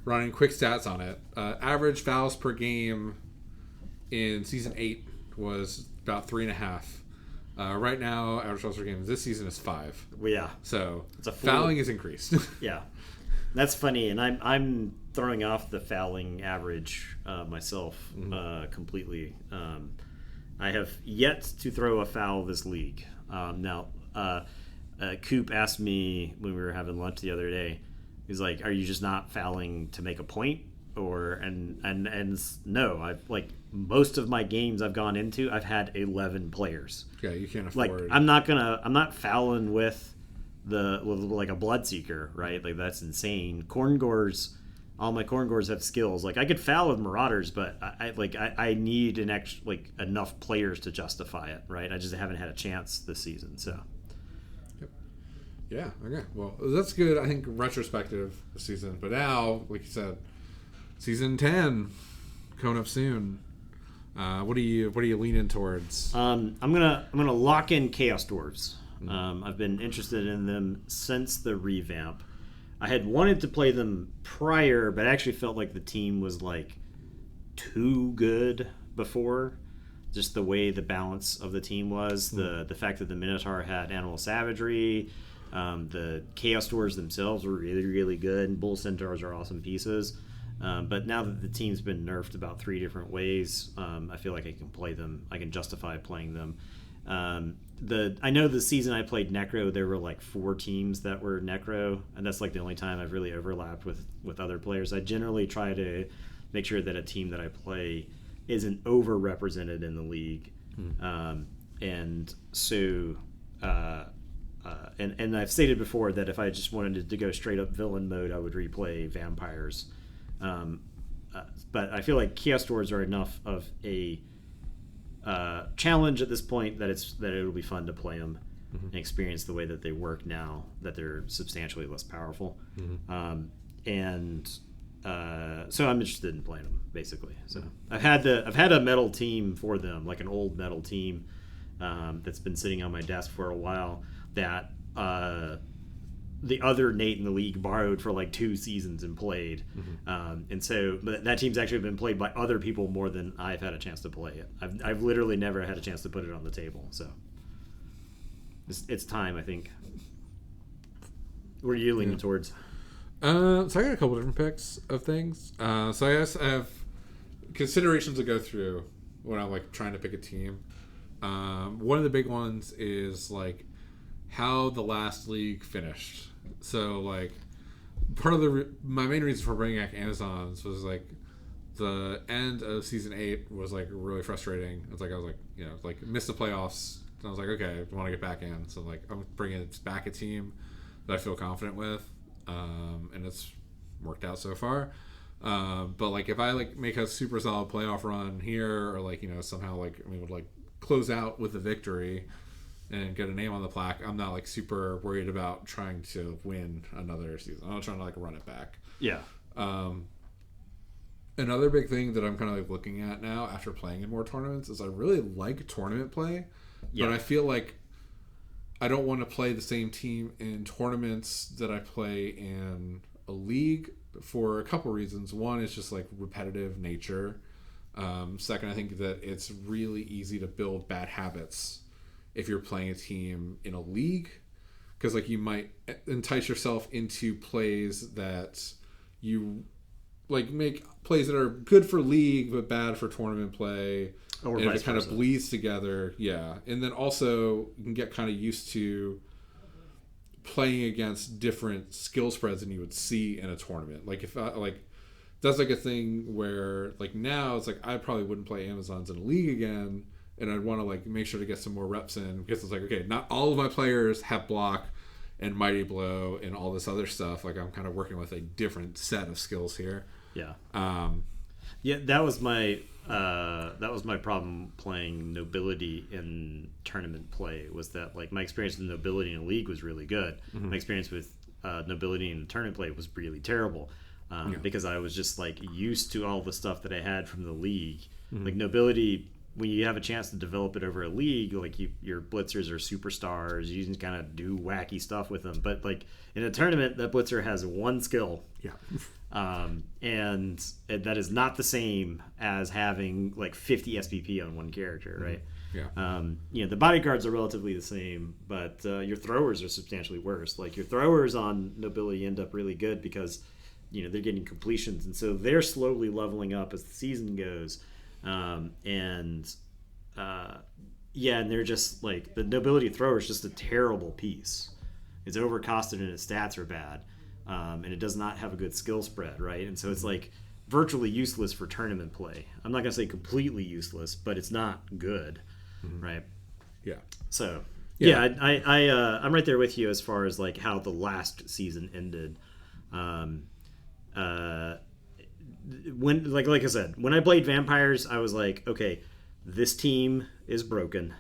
running quick stats on it. Average fouls per game in season 8 was about 3.5. Right now, average fouls per game this season is 5. Well, yeah. So fouling is increased. Yeah. That's funny, and I'm throwing off the fouling average myself completely. I have yet to throw a foul this league. Now, Coop asked me when we were having lunch the other day. He's like, "Are you just not fouling to make a point?" And no, I've like most of my games I've gone into, I've had 11 players. Yeah, you can't afford. Like I'm not fouling with like a Bloodseeker, right? Like that's insane. Corngors, all my Corngors have skills. Like I could foul with Marauders, but I need an extra like enough players to justify it, right? I just haven't had a chance this season, so. Yeah, okay. Well, that's good, I think, retrospective this season. But now, like you said, season 10 coming up soon. What are you leaning towards? I'm gonna lock in Chaos Dwarves. I've been interested in them since the revamp. I had wanted to play them prior, but I actually felt like the team was like too good before. Just the way the balance of the team was, the fact that the Minotaur had animal savagery. The Chaos Dwarves themselves were really, really good, and Bull Centaurs are awesome pieces. But now that the team's been nerfed about 3 different ways, I feel like I can play them. I can justify playing them. I know the season I played Necro, there were like 4 teams that were Necro, and that's like the only time I've really overlapped with other players. I generally try to make sure that a team that I play isn't overrepresented in the league. And so... and I've stated before that if I just wanted to go straight up villain mode, I would replay vampires. But I feel like Chaos Dwarves are enough of a challenge at this point that it'll be fun to play them and experience the way that they work now that they're substantially less powerful. So I'm interested in playing them basically. So I've had a metal team for them, like an old metal team that's been sitting on my desk for a while. That the other Nate in the league borrowed for like 2 seasons and played. And so but that team's actually been played by other people more than I've had a chance to play it. I've literally never had a chance to put it on the table. So it's time, I think. What are you leaning towards? So I got a couple different picks of things. So I guess I have considerations to go through when I'm like trying to pick a team. One of the big ones is like how the last league finished. So like part of my main reason for bringing back Amazons was like the end of season 8 was like really frustrating. It's like I was like, you know, like missed the playoffs. And I was like, okay, I want to get back in. So like I'm bringing back a team that I feel confident with, and it's worked out so far. But like if I like make a super solid playoff run here, or like, you know, somehow like I mean would like close out with a victory and get a name on the plaque, I'm not like super worried about trying to win another season. I'm not trying to like run it back. Yeah. Another big thing that I'm kind of like looking at now after playing in more tournaments is I really like tournament play, but I feel like I don't want to play the same team in tournaments that I play in a league for a couple reasons. One is just like repetitive nature. Second, I think that it's really easy to build bad habits if you're playing a team in a league, because like you might entice yourself into plays that you like make plays that are good for league but bad for tournament play, or and it kind of bleeds together. Yeah. And then also you can get kind of used to playing against different skill spreads than you would see in a tournament. Like if I like that's like a thing where like now it's like I probably wouldn't play Amazons in a league again, and I'd want to like make sure to get some more reps in, because it's like, okay, not all of my players have block and mighty blow and all this other stuff. Like I'm kind of working with a different set of skills here. Yeah. Yeah, that was my problem playing nobility in tournament play, was that like my experience with nobility in a league was really good. My experience with nobility in tournament play was really terrible. Because I was just like used to all the stuff that I had from the league. Like nobility, when you have a chance to develop it over a league, like your blitzers are superstars, you can kind of do wacky stuff with them. But like in a tournament, that blitzer has one skill. And that is not the same as having like 50 SPP on one character, right? You know, the bodyguards are relatively the same, but your throwers are substantially worse. Like your throwers on nobility end up really good because, you know, they're getting completions, and so they're slowly leveling up as the season goes. And they're just like, the nobility thrower is just a terrible piece. It's overcosted and its stats are bad, and it does not have a good skill spread, right? And so it's like virtually useless for tournament play. I'm not gonna say completely useless, but it's not good, right? Yeah. So I'm right there with you as far as like how the last season ended. When like I said, when I played vampires, I was like, okay, this team is broken.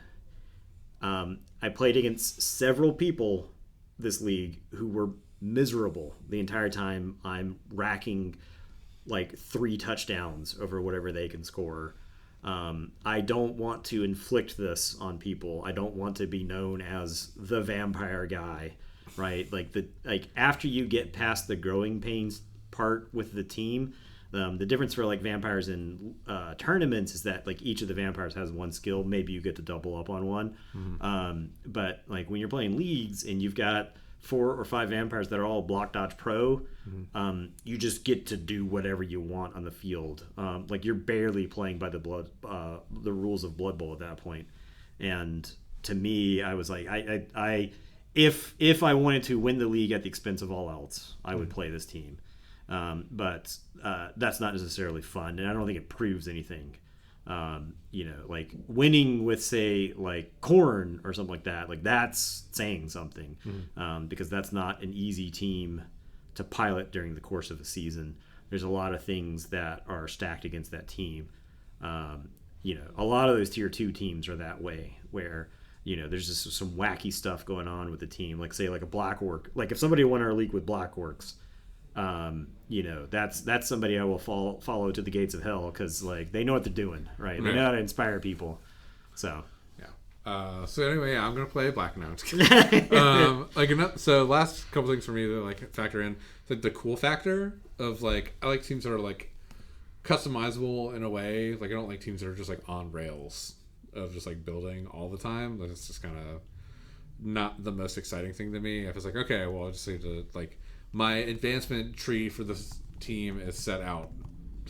I played against several people this league who were miserable the entire time. I'm racking like 3 touchdowns over whatever they can score. I don't want to inflict this on people. I don't want to be known as the vampire guy, right? Like after you get past the growing pains part with the team, the difference for like vampires in tournaments is that like each of the vampires has one skill. Maybe you get to double up on one. But like when you're playing leagues and you've got 4 or 5 vampires that are all block dodge pro, you just get to do whatever you want on the field. Like you're barely playing by the rules of Blood Bowl at that point. And to me, I was like, if I wanted to win the league at the expense of all else, I would play this team. But that's not necessarily fun, and I don't think it proves anything. Like winning with, say, like Corn or something like that, like that's saying something, because that's not an easy team to pilot during the course of a season. There's a lot of things that are stacked against that team. A lot of those tier 2 teams are that way, where there's just some wacky stuff going on with the team. Like say like a Black Orc, like if somebody won our league with Black Orcs, that's somebody I will follow to the gates of hell, because like they know what they're doing, right? They know how to inspire people. So so anyway, I'm gonna play Black now. So last couple things for me to like factor in, like the cool factor of like I like teams that are like customizable in a way. Like I don't like teams that are just like on rails of just like building all the time. Like it's just kind of not the most exciting thing to me. If it's like, okay, well, I just need to like my advancement tree for this team is set out,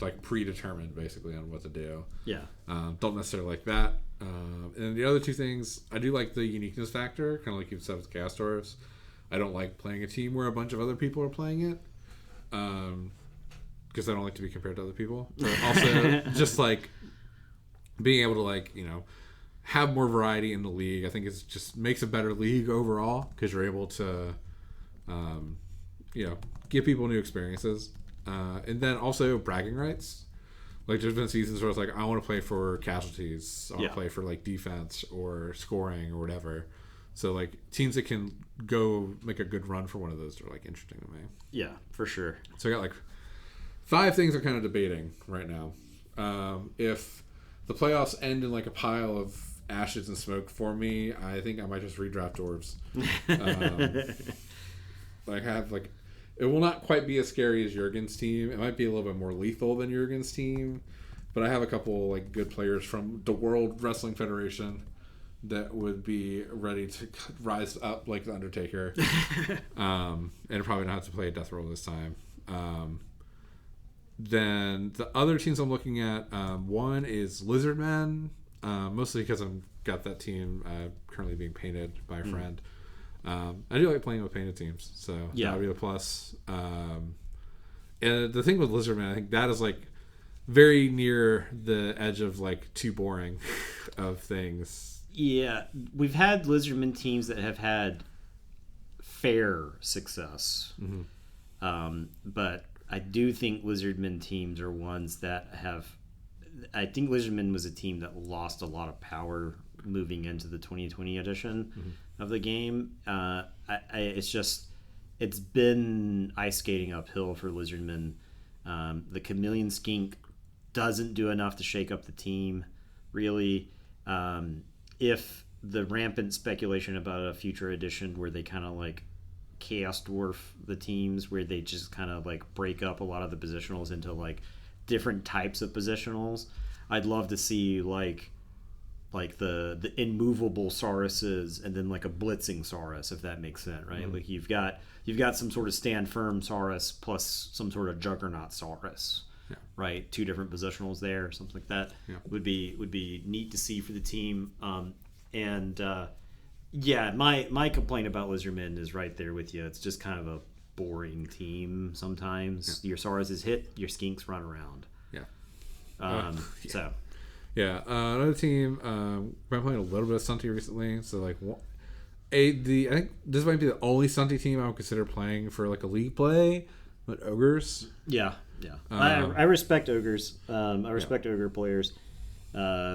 like predetermined basically on what to do. Don't necessarily like that. And the other 2 things, I do like the uniqueness factor, kind of like you've said with Gas Dwarfs. I don't like playing a team where a bunch of other people are playing it, because I don't like to be compared to other people. But also just like being able to like have more variety in the league. I think it just makes a better league overall, because you're able to give people new experiences, and then also bragging rights. Like there's been seasons where it's like I want to play for casualties, I want to play for like defense or scoring or whatever. So like teams that can go make a good run for one of those are like interesting to me. Yeah, for sure. So I got like 5 things I'm kind of debating right now. If the playoffs end in like a pile of ashes and smoke for me, I think I might just redraft Dwarves. Like I have like, it will not quite be as scary as Jurgen's team. It might be a little bit more lethal than Jurgen's team, but I have a couple like good players from the World Wrestling Federation that would be ready to rise up like the Undertaker, and probably not have to play a death roll this time. Then the other teams I'm looking at, one is Lizardmen, mostly because I've got that team currently being painted by a friend. I do like playing with painted teams, so that would be a plus. And the thing with Lizardman, I think that is like very near the edge of like too boring of things. Yeah, we've had Lizardman teams that have had fair success, but I do think Lizardman teams are ones that have. I think Lizardman was a team that lost a lot of power moving into the 2020 edition of the game. It's been ice skating uphill for Lizardmen. The Chameleon Skink doesn't do enough to shake up the team, really. If the rampant speculation about a future edition where they kind of like chaos dwarf the teams, where they just kind of like break up a lot of the positionals into like different types of positionals, I'd love to see like the immovable Sauruses and then like a blitzing Saurus, if that makes sense, right? Like you've got some sort of stand firm Saurus plus some sort of juggernaut Saurus, right? 2 different positionals there, something like that. Would be neat to see for the team. My complaint about Lizardmen is right there with you. It's just kind of a boring team sometimes. Your Saurus is hit, your Skinks run around. Another team, I've been playing a little bit of Stunty recently, so like I think this might be the only Stunty team I would consider playing for like a league play, but Ogres. Yeah. I respect Ogres. I respect Ogre players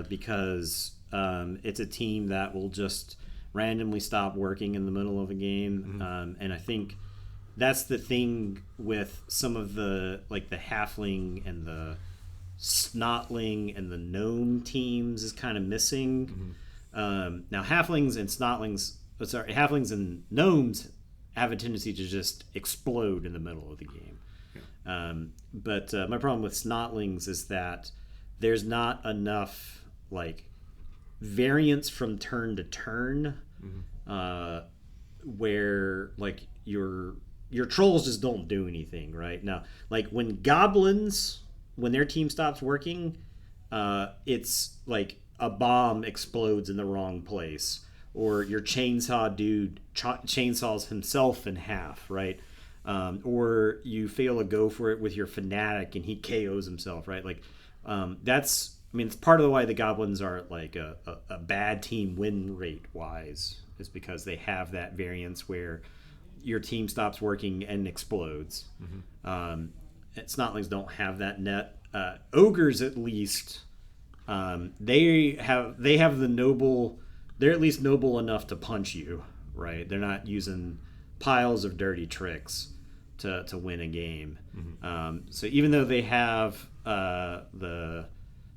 because it's a team that will just randomly stop working in the middle of a game, and I think that's the thing with some of the like the halfling and the snotling and the gnome teams is kind of missing. Now halflings and gnomes have a tendency to just explode in the middle of the game. But my problem with snotlings is that there's not enough like variance from turn to turn, where like your trolls just don't do anything right now. Like when goblins, when their team stops working, it's like a bomb explodes in the wrong place, or your chainsaw dude chainsaws himself in half, right? Or you fail to go for it with your fanatic and he KOs himself, right? Like it's part of the why the goblins are like a bad team win rate wise is because they have that variance where your team stops working and explodes. Snotlings don't have that net. Ogres, at least, they have the noble. They're at least noble enough to punch you, right? They're not using piles of dirty tricks to win a game. So even though they have the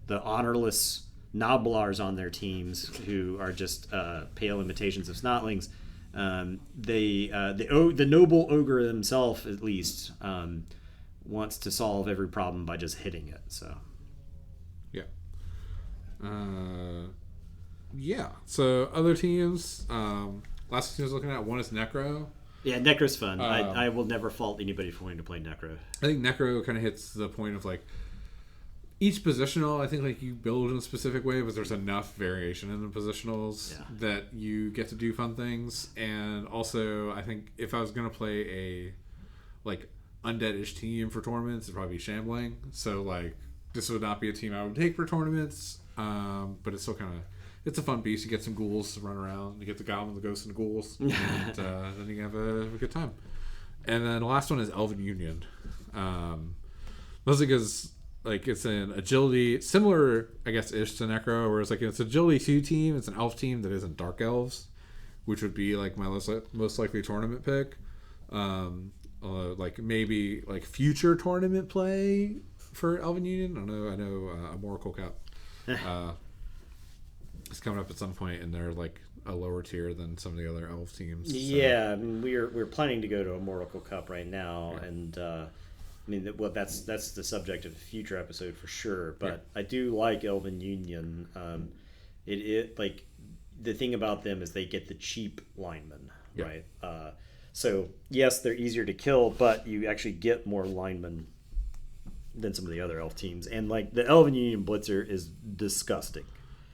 honorless Noblars on their teams who are just pale imitations of Snotlings, the noble ogre himself at least wants to solve every problem by just hitting it. So so other teams, last team I was looking at, one is Necro. Yeah, Necro's fun. I will never fault anybody for wanting to play Necro. I think Necro kind of hits the point of like each positional, I think like you build in a specific way, but there's enough variation in the positionals that you get to do fun things. And also, I think if I was going to play a like undead-ish team for tournaments, it'd probably be Shambling. So like this would not be a team I would take for tournaments, but it's still kind of, it's a fun beast. You get some ghouls to run around. You get the goblins, the ghosts, and the ghouls, and then you have a good time. And then the last one is Elven Union, mostly because like it's an agility similar, I guess, ish to Necro, where it's like it's agility 2 team. It's an elf team that isn't dark elves, which would be like my most likely tournament pick. Like maybe like future tournament play for Elven Union. I know a Oracle Cup is coming up at some point, and they're like a lower tier than some of the other elf teams. So. Yeah, I mean, we're planning to go to a Oracle Cup right now, and that's the subject of a future episode for sure. But I do like Elven Union. It like the thing about them is they get the cheap linemen, right? So yes, they're easier to kill, but you actually get more linemen than some of the other elf teams. And like the Elven Union Blitzer is disgusting.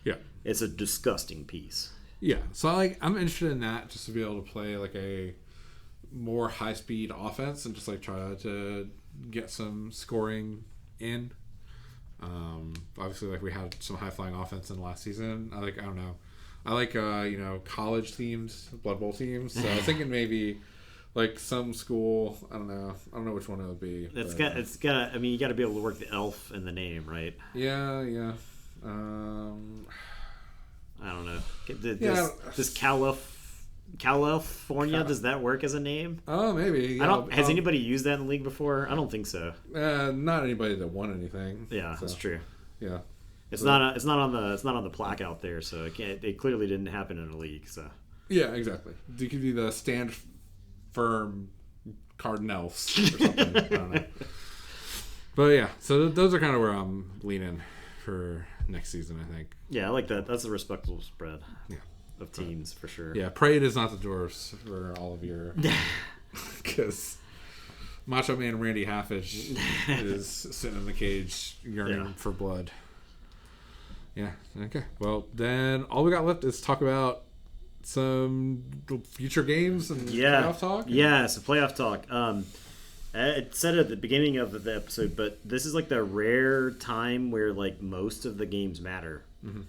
Yeah, it's a disgusting piece. Yeah, so I'm interested in that, just to be able to play like a more high speed offense and just like try to get some scoring in. Obviously, like we had some high flying offense in the last season. I don't know. I like college teams, Blood Bowl teams. So I was thinking maybe like some school. I don't know which one it would be. It's got. I mean, you got to be able to work the elf in the name, right? Yeah. I don't know. Does California, does that work as a name? Oh, maybe. Yeah, has anybody used that in the league before? I don't think so. Not anybody that won anything. Yeah, that's true. Yeah. It's not on the plaque out there, so it clearly didn't happen in a league. So yeah, exactly. It could be the stand firm Cardinals or something. I don't know. But yeah, so those are kind of where I'm leaning for next season, I think. Yeah, I like that. That's a respectable spread of teams for sure. Yeah, Parade is not the dwarves for all of your because Macho Man Randy Halfage is sitting in the cage yearning for blood. Yeah, okay. Well, then all we got left is talk about some future games and playoff talk. Yeah, so playoff talk. I said it at the beginning of the episode, but this is like the rare time where like most of the games matter. Mm-hmm.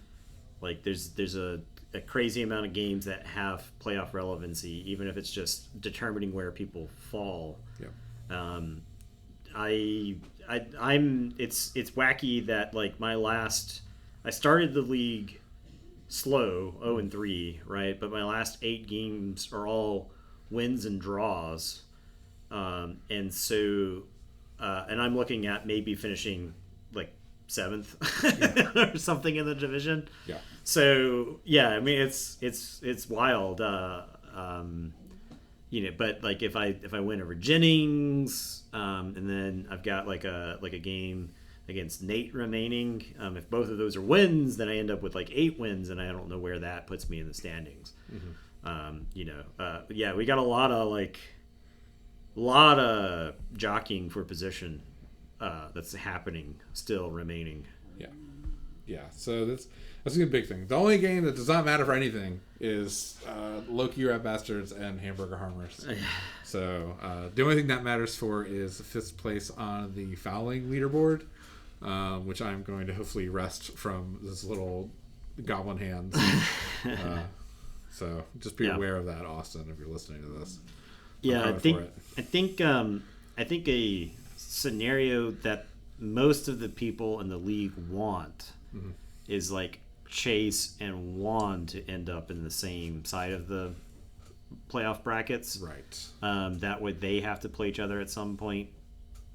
Like there's a a crazy amount of games that have playoff relevancy, even if it's just determining where people fall. Yeah. It's wacky that like I started the league slow 0-3, right? But my last 8 games are all wins and draws, and so and I'm looking at maybe finishing like 7th or something in the division. Yeah. So yeah, I mean it's wild. But like if I win over Jennings, and then I've got like a game against Nate remaining. If both of those are wins, then I end up with like 8 wins, and I don't know where that puts me in the standings. Yeah, we got a lot of jockeying for position that's happening still remaining. Yeah. So that's a big thing. The only game that does not matter for anything is Loki Rat Bastards and Hamburger Harmers. So the only thing that matters for is 5th place on the fouling leaderboard, which I'm going to hopefully wrest from this little goblin hands. So just be aware of that, Austin, if you're listening to this. Yeah, I think a scenario that most of the people in the league want is like Chase and Juan to end up in the same side of the playoff brackets. Right. That way they have to play each other at some point,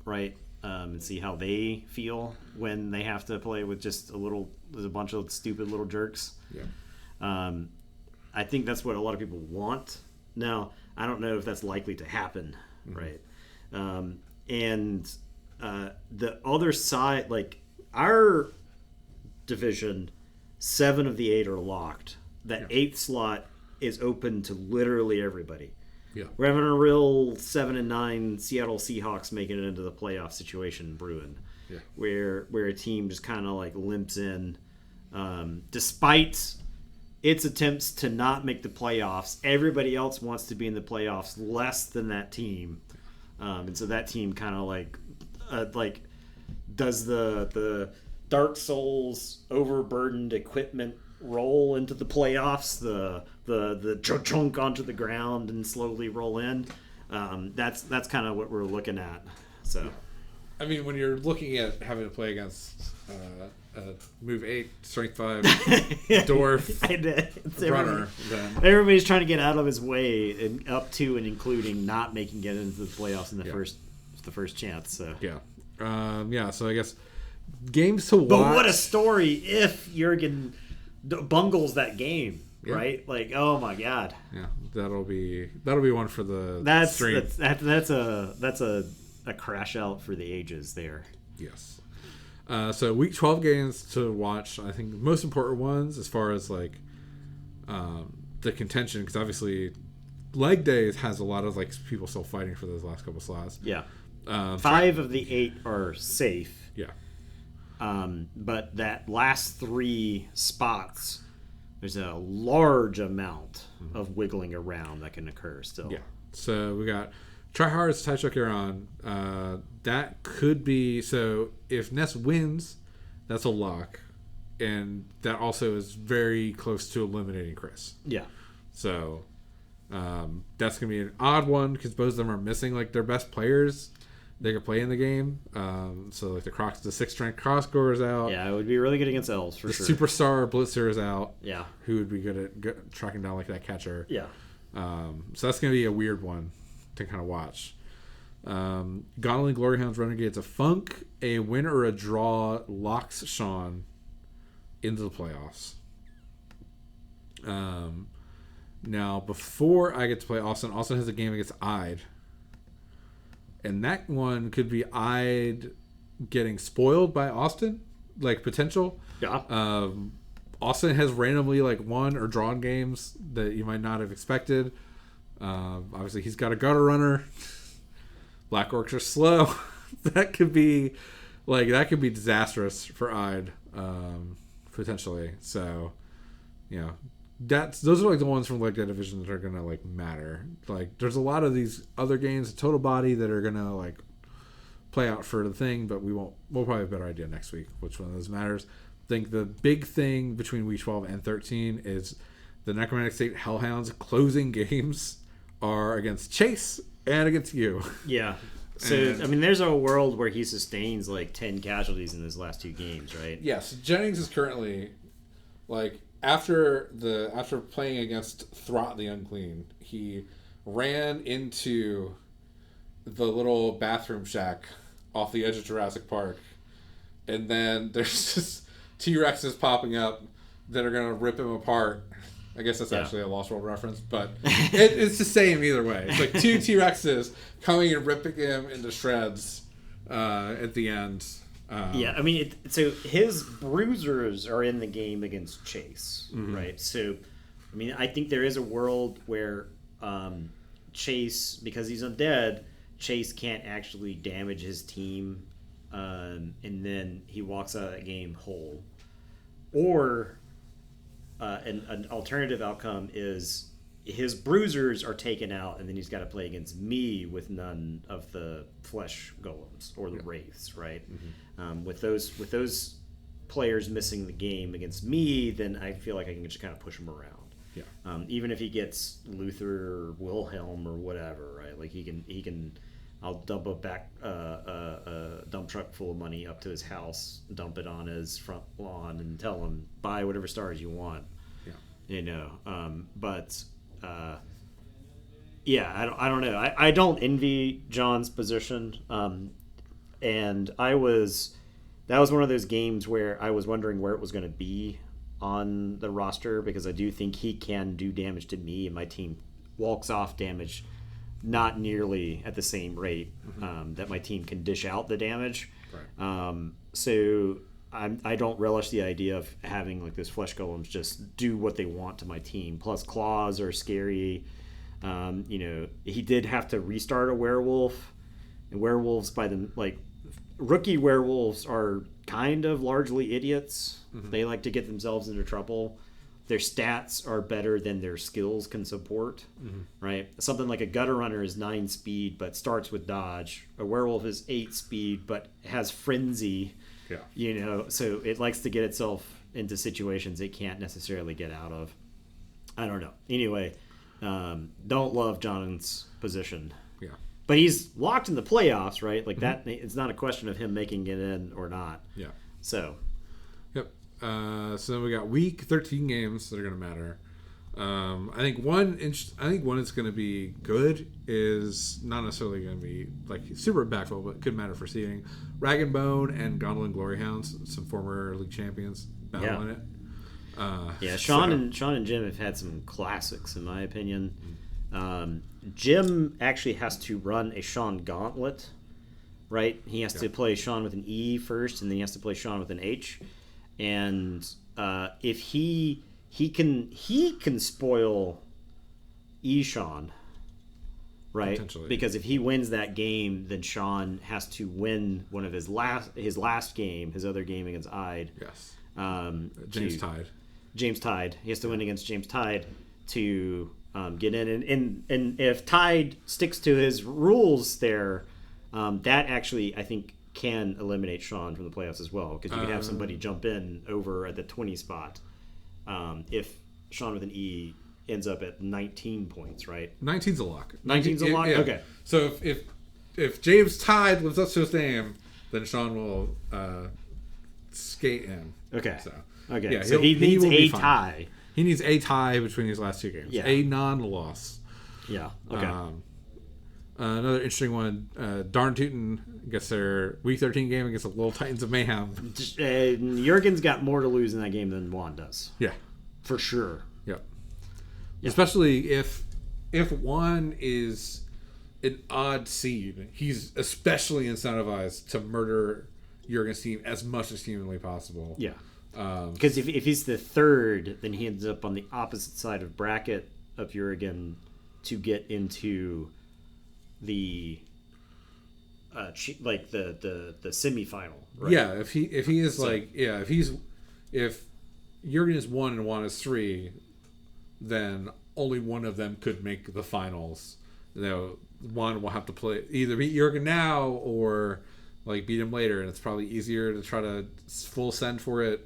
right? And see how they feel when they have to play with just there's a bunch of stupid little jerks. Yeah. I think that's what a lot of people want. Now, I don't know if that's likely to happen, right? And the other side, like our division, 7 of the 8 are locked. That 8th slot is open to literally everybody. Yeah. We're having a real 7-9 Seattle Seahawks making it into the playoff situation brewing. Yeah. Where a team just kind of like limps in, despite its attempts to not make the playoffs. Everybody else wants to be in the playoffs less than that team, and so that team kind of like does the Dark Souls overburdened equipment roll into the playoffs, the chunk onto the ground and slowly roll in. That's kind of what we're looking at. So, I mean, when you're looking at having to play against move 8, strength 5, dwarf runner, then everybody's trying to get out of his way and up to and including not making it into the playoffs in the first chance. So so I guess games to watch. But what a story if Jurgen bungles that game, right? Like, oh my god. Yeah, that'll be one for the stream. That's a crash out for the ages there. Yes. So week 12 games to watch. I think the most important ones as far as like the contention, because obviously leg days has a lot of like people still fighting for those last couple slots. Yeah. 5 of the 8 are safe. Yeah. But that last 3 spots, there's a large amount of wiggling around that can occur still. Yeah. So we got Tryhard's Taichuk Iran. That could be, so if Ness wins, that's a lock. And that also is very close to eliminating Chris. Yeah. So that's going to be an odd one because both of them are missing like their best players they could play in the game. So like the 6-strength cross-scorer is out. Yeah, it would be really good against elves for sure. The superstar blitzer is out. Yeah. Who would be good at tracking down like that catcher. Yeah. So that's going to be a weird one to kind of watch. Gonley Gloryhounds Renegades of Funk. A win or a draw locks Sean into the playoffs. Now, before I get to play Austin has a game against Ide. And that one could be Ide getting spoiled by Austin, like potential. Yeah. Austin has randomly like won or drawn games that you might not have expected. Obviously, he's got a gutter runner. Black Orcs are slow. that could be disastrous for Ide, potentially. So, those are like the ones from like that division that are gonna like matter. Like, there's a lot of these other games, Total Body, that are gonna like play out for the thing, but we'll probably have a better idea next week which one of those matters. I think the big thing between week 12 and 13 is The Necromantic State Hellhounds closing games are against Chase and against you. Yeah. So, I mean, there's a world where he sustains like 10 casualties in his last 2 games, right? Yes, Jennings is currently, like, after playing against Throt the Unclean, he ran into the little bathroom shack off the edge of Jurassic Park, and then there's just T-Rexes popping up that are going to rip him apart. I guess that's actually a Lost World reference, but it's the same either way. It's like 2 T-Rexes coming and ripping him into shreds at the end. I mean, so his bruisers are in the game against Chase, right? So, I mean, I think there is a world where Chase, because he's undead, Chase can't actually damage his team, and then he walks out of that game whole. Or an alternative outcome is his bruisers are taken out, and then he's got to play against me with none of the flesh golems or the wraiths, right? With those players missing the game against me, then I feel like I can just kind of push him around. Yeah. Even if he gets Luther or Wilhelm or whatever, right? Like he can. I'll dump a dump truck full of money up to his house, dump it on his front lawn, and tell him buy whatever stars you want. Yeah. You know, I don't know. I don't envy John's position, and that was one of those games where I was wondering where it was going to be on the roster, because I do think he can do damage to me, and my team walks off damage not nearly at the same rate that my team can dish out the damage. Right. So I don't relish the idea of having like those flesh golems just do what they want to my team. Plus claws are scary. You know, he did have to restart a werewolf, and werewolves by them, like rookie werewolves are kind of largely idiots. They like to get themselves into trouble. Their stats are better than their skills can support, right? Something like a gutter runner is 9 speed but starts with dodge. A werewolf is 8 speed but has frenzy. Yeah. You know, so it likes to get itself into situations it can't necessarily get out of. I don't know. Anyway, don't love Jonathan's position. Yeah. But he's locked in the playoffs, right? Like that. It's not a question of him making it in or not. Yeah. So. Yep. So then we got week 13 games that are going to matter. I think one that's going to be good is not necessarily going to be like super impactful, but could matter for seeding. Rag and Bone and Gondolin Glory Hounds, some former league champions, battle in it. Sean and Jim have had some classics in my opinion. Jim actually has to run a Sean gauntlet, right? He has to play Sean with an E first, and then he has to play Sean with an H. And if he can spoil Eshawn, right? Because if he wins that game, then Sean has to win one of his last game, his other game against Ide. Yes. James Tide. James Tide. He has to win against James Tide to get in. And if Tide sticks to his rules there, that actually, I think, can eliminate Sean from the playoffs as well, because you can have somebody jump in over at the 20 spot if Sean with an E ends up at 19 points, right? 19's a lock. 19's a lock? Yeah. Okay. So if James Tide lives up to his name, then Sean will skate in. Okay. Yeah, so he needs a tie. He needs a tie between his last 2 games. Yeah. A non-loss. Yeah. Okay. Another interesting one, Darn Tootin gets their Week 13 game against the Little Titans of Mayhem. Jurgen's got more to lose in that game than Juan does. Yeah. For sure. Yep. Especially if Juan is an odd seed, he's especially incentivized to murder Jurgen's team as much as humanly possible. Yeah. Because if he's the third, then he ends up on the opposite side of bracket of Jurgen to get into the the semifinal, right? Yeah, if Jurgen is 1 and Juan is 3, then only one of them could make the finals. Juan will have to play either beat Jurgen now or like beat him later, and it's probably easier to try to full send for it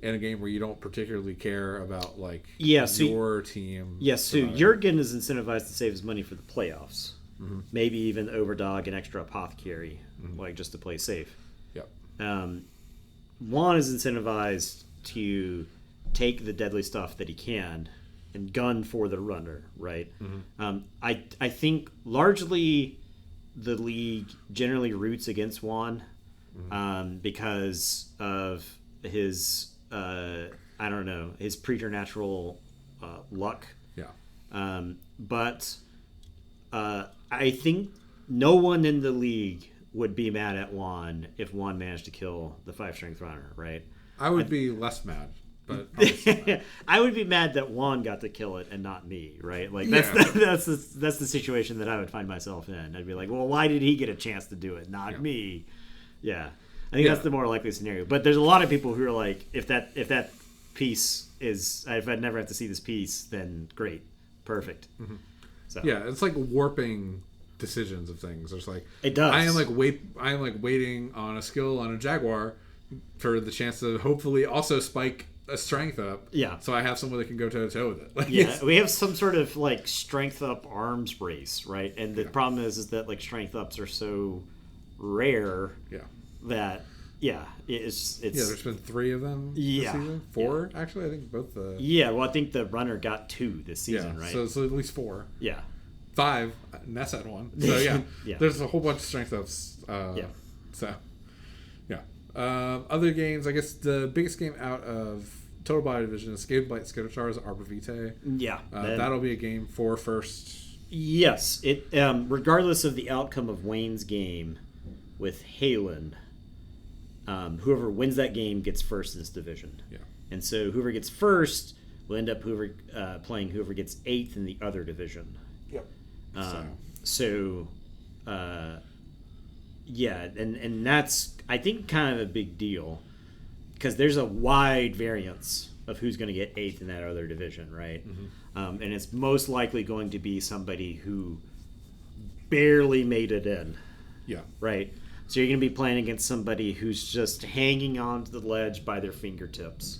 in a game where you don't particularly care about like so your team. Yes, so Jurgen is incentivized to save his money for the playoffs. Mm-hmm. Maybe even overdog an extra apothecary, like just to play safe. Yep. Juan is incentivized to take the deadly stuff that he can and gun for the runner, right? Mm-hmm. I think largely the league generally roots against Juan because of his his preternatural luck. Yeah. But I think no one in the league would be mad at Juan if Juan managed to kill the 5-strength runner, right? I would be less mad, but I would be mad that Juan got to kill it and not me, right? Like that's the situation that I would find myself in. I'd be like, well, why did he get a chance to do it, not me? Yeah. I think that's the more likely scenario. But there's a lot of people who are like, if that piece is, if I'd never have to see this piece, then great, perfect. Mm-hmm. So yeah, it's like warping decisions of things. There's like it does. I am like waiting on a skill on a Jaguar for the chance to hopefully also spike a strength up. Yeah. So I have someone that can go toe to toe with it. Like, yeah, we have some sort of like strength up arms race, right? And the problem is that like strength ups are so rare. Yeah. That it's there's been 3 of them this season. 4 actually. I think both the well, I think the runner got 2 this season, right? So at least 4. Yeah. 5. Ness had 1. So there's a whole bunch of strength ups. So other games, I guess the biggest game out of Total Body Division is Scaled Blight Skitterstars Arbor Vitae. Yeah. That'll be a game for first. Yes. It regardless of the outcome of Wayne's game with Halen, whoever wins that game gets first in this division. Yeah. And so whoever gets first will end up playing whoever gets 8th in the other division. Yep. And that's, I think, kind of a big deal because there's a wide variance of who's going to get 8th in that other division, right? Mm-hmm. And it's most likely going to be somebody who barely made it in. Yeah. Right? So you're going to be playing against somebody who's just hanging on to the ledge by their fingertips.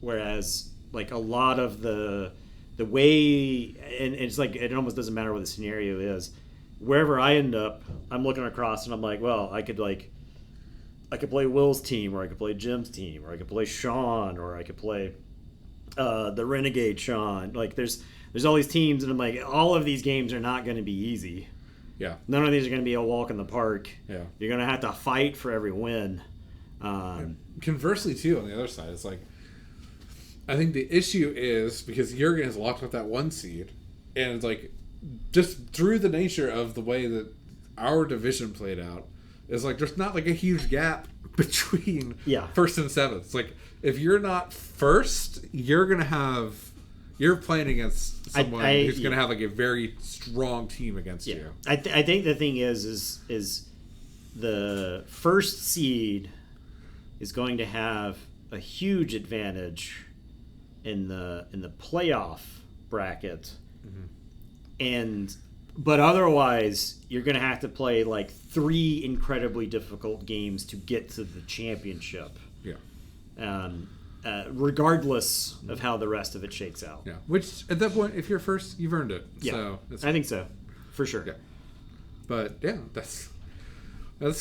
Whereas, like, a lot of the way, and it's like, it almost doesn't matter what the scenario is. Wherever I end up, I'm looking across and I'm like, well, I could play Will's team, or I could play Jim's team, or I could play Sean, or I could play the Renegade Sean. Like, there's all these teams, and I'm like, all of these games are not going to be easy. Yeah. None of these are going to be a walk in the park. Yeah. You're going to have to fight for every win. Conversely, too, on the other side, it's like, I think the issue is because Jurgen has locked up that 1 seed, and it's like, just through the nature of the way that our division played out, is like there's not like a huge gap between first and 7th. It's like if you're not first, you're playing against someone who's going to have like a very strong team against you. I think the thing is the first seed is going to have a huge advantage in the playoff bracket. Mm-hmm. But otherwise, you're going to have to play like 3 incredibly difficult games to get to the championship. Yeah. Regardless of how the rest of it shakes out. Yeah. Which, at that point, if you're first, you've earned it. Yeah. So I think so. For sure. Yeah. But, yeah, that's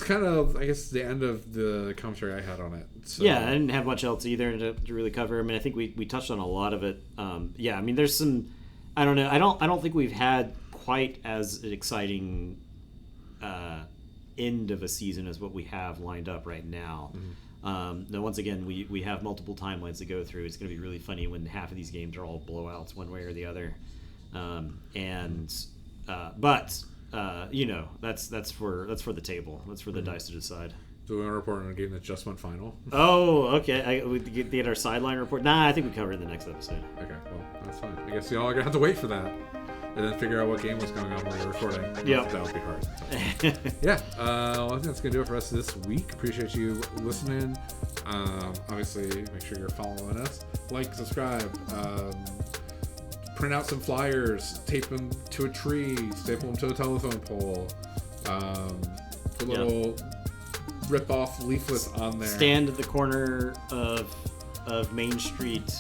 kind of, I guess, the end of the commentary I had on it. So. Yeah, I didn't have much else either to really cover. I mean, I think we touched on a lot of it. I mean, there's some... I don't know. I don't think we've had quite as exciting end of a season as what we have lined up right now. Mm-hmm. Now, once again, we have multiple timelines to go through. It's going to be really funny when half of these games are all blowouts one way or the other. That's for the table. That's for the dice to decide. Do we want to report on a game that just went final? Oh, okay. We get our sideline report. Nah, I think we cover it in the next episode. Okay, well, that's fine. I guess y'all are gonna have to wait for that, and then figure out what game was going on when we were recording. Yep. That would be hard. Yeah. Well, I think that's gonna do it for us this week. Appreciate you listening. Obviously, make sure you're following us. Like, subscribe. Print out some flyers. Tape them to a tree. Staple them to a telephone pole. rip-off leaflets on there. Stand at the corner of Main Street.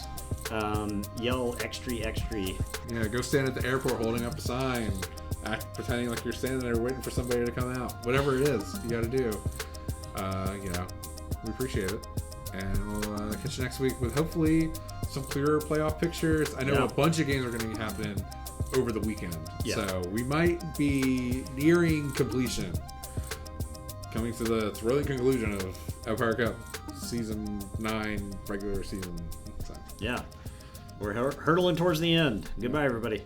Yell extra extra. Yeah, go stand at the airport holding up a sign, pretending like you're standing there waiting for somebody to come out. Whatever it is, you got to do. We appreciate it, and we'll catch you next week with hopefully some clearer playoff pictures. I know a bunch of games are going to be happening over the weekend, so we might be nearing completion, coming to the thrilling conclusion of Empire Cup Season 9 regular season. So. Yeah, we're hurtling towards the end. Goodbye, everybody.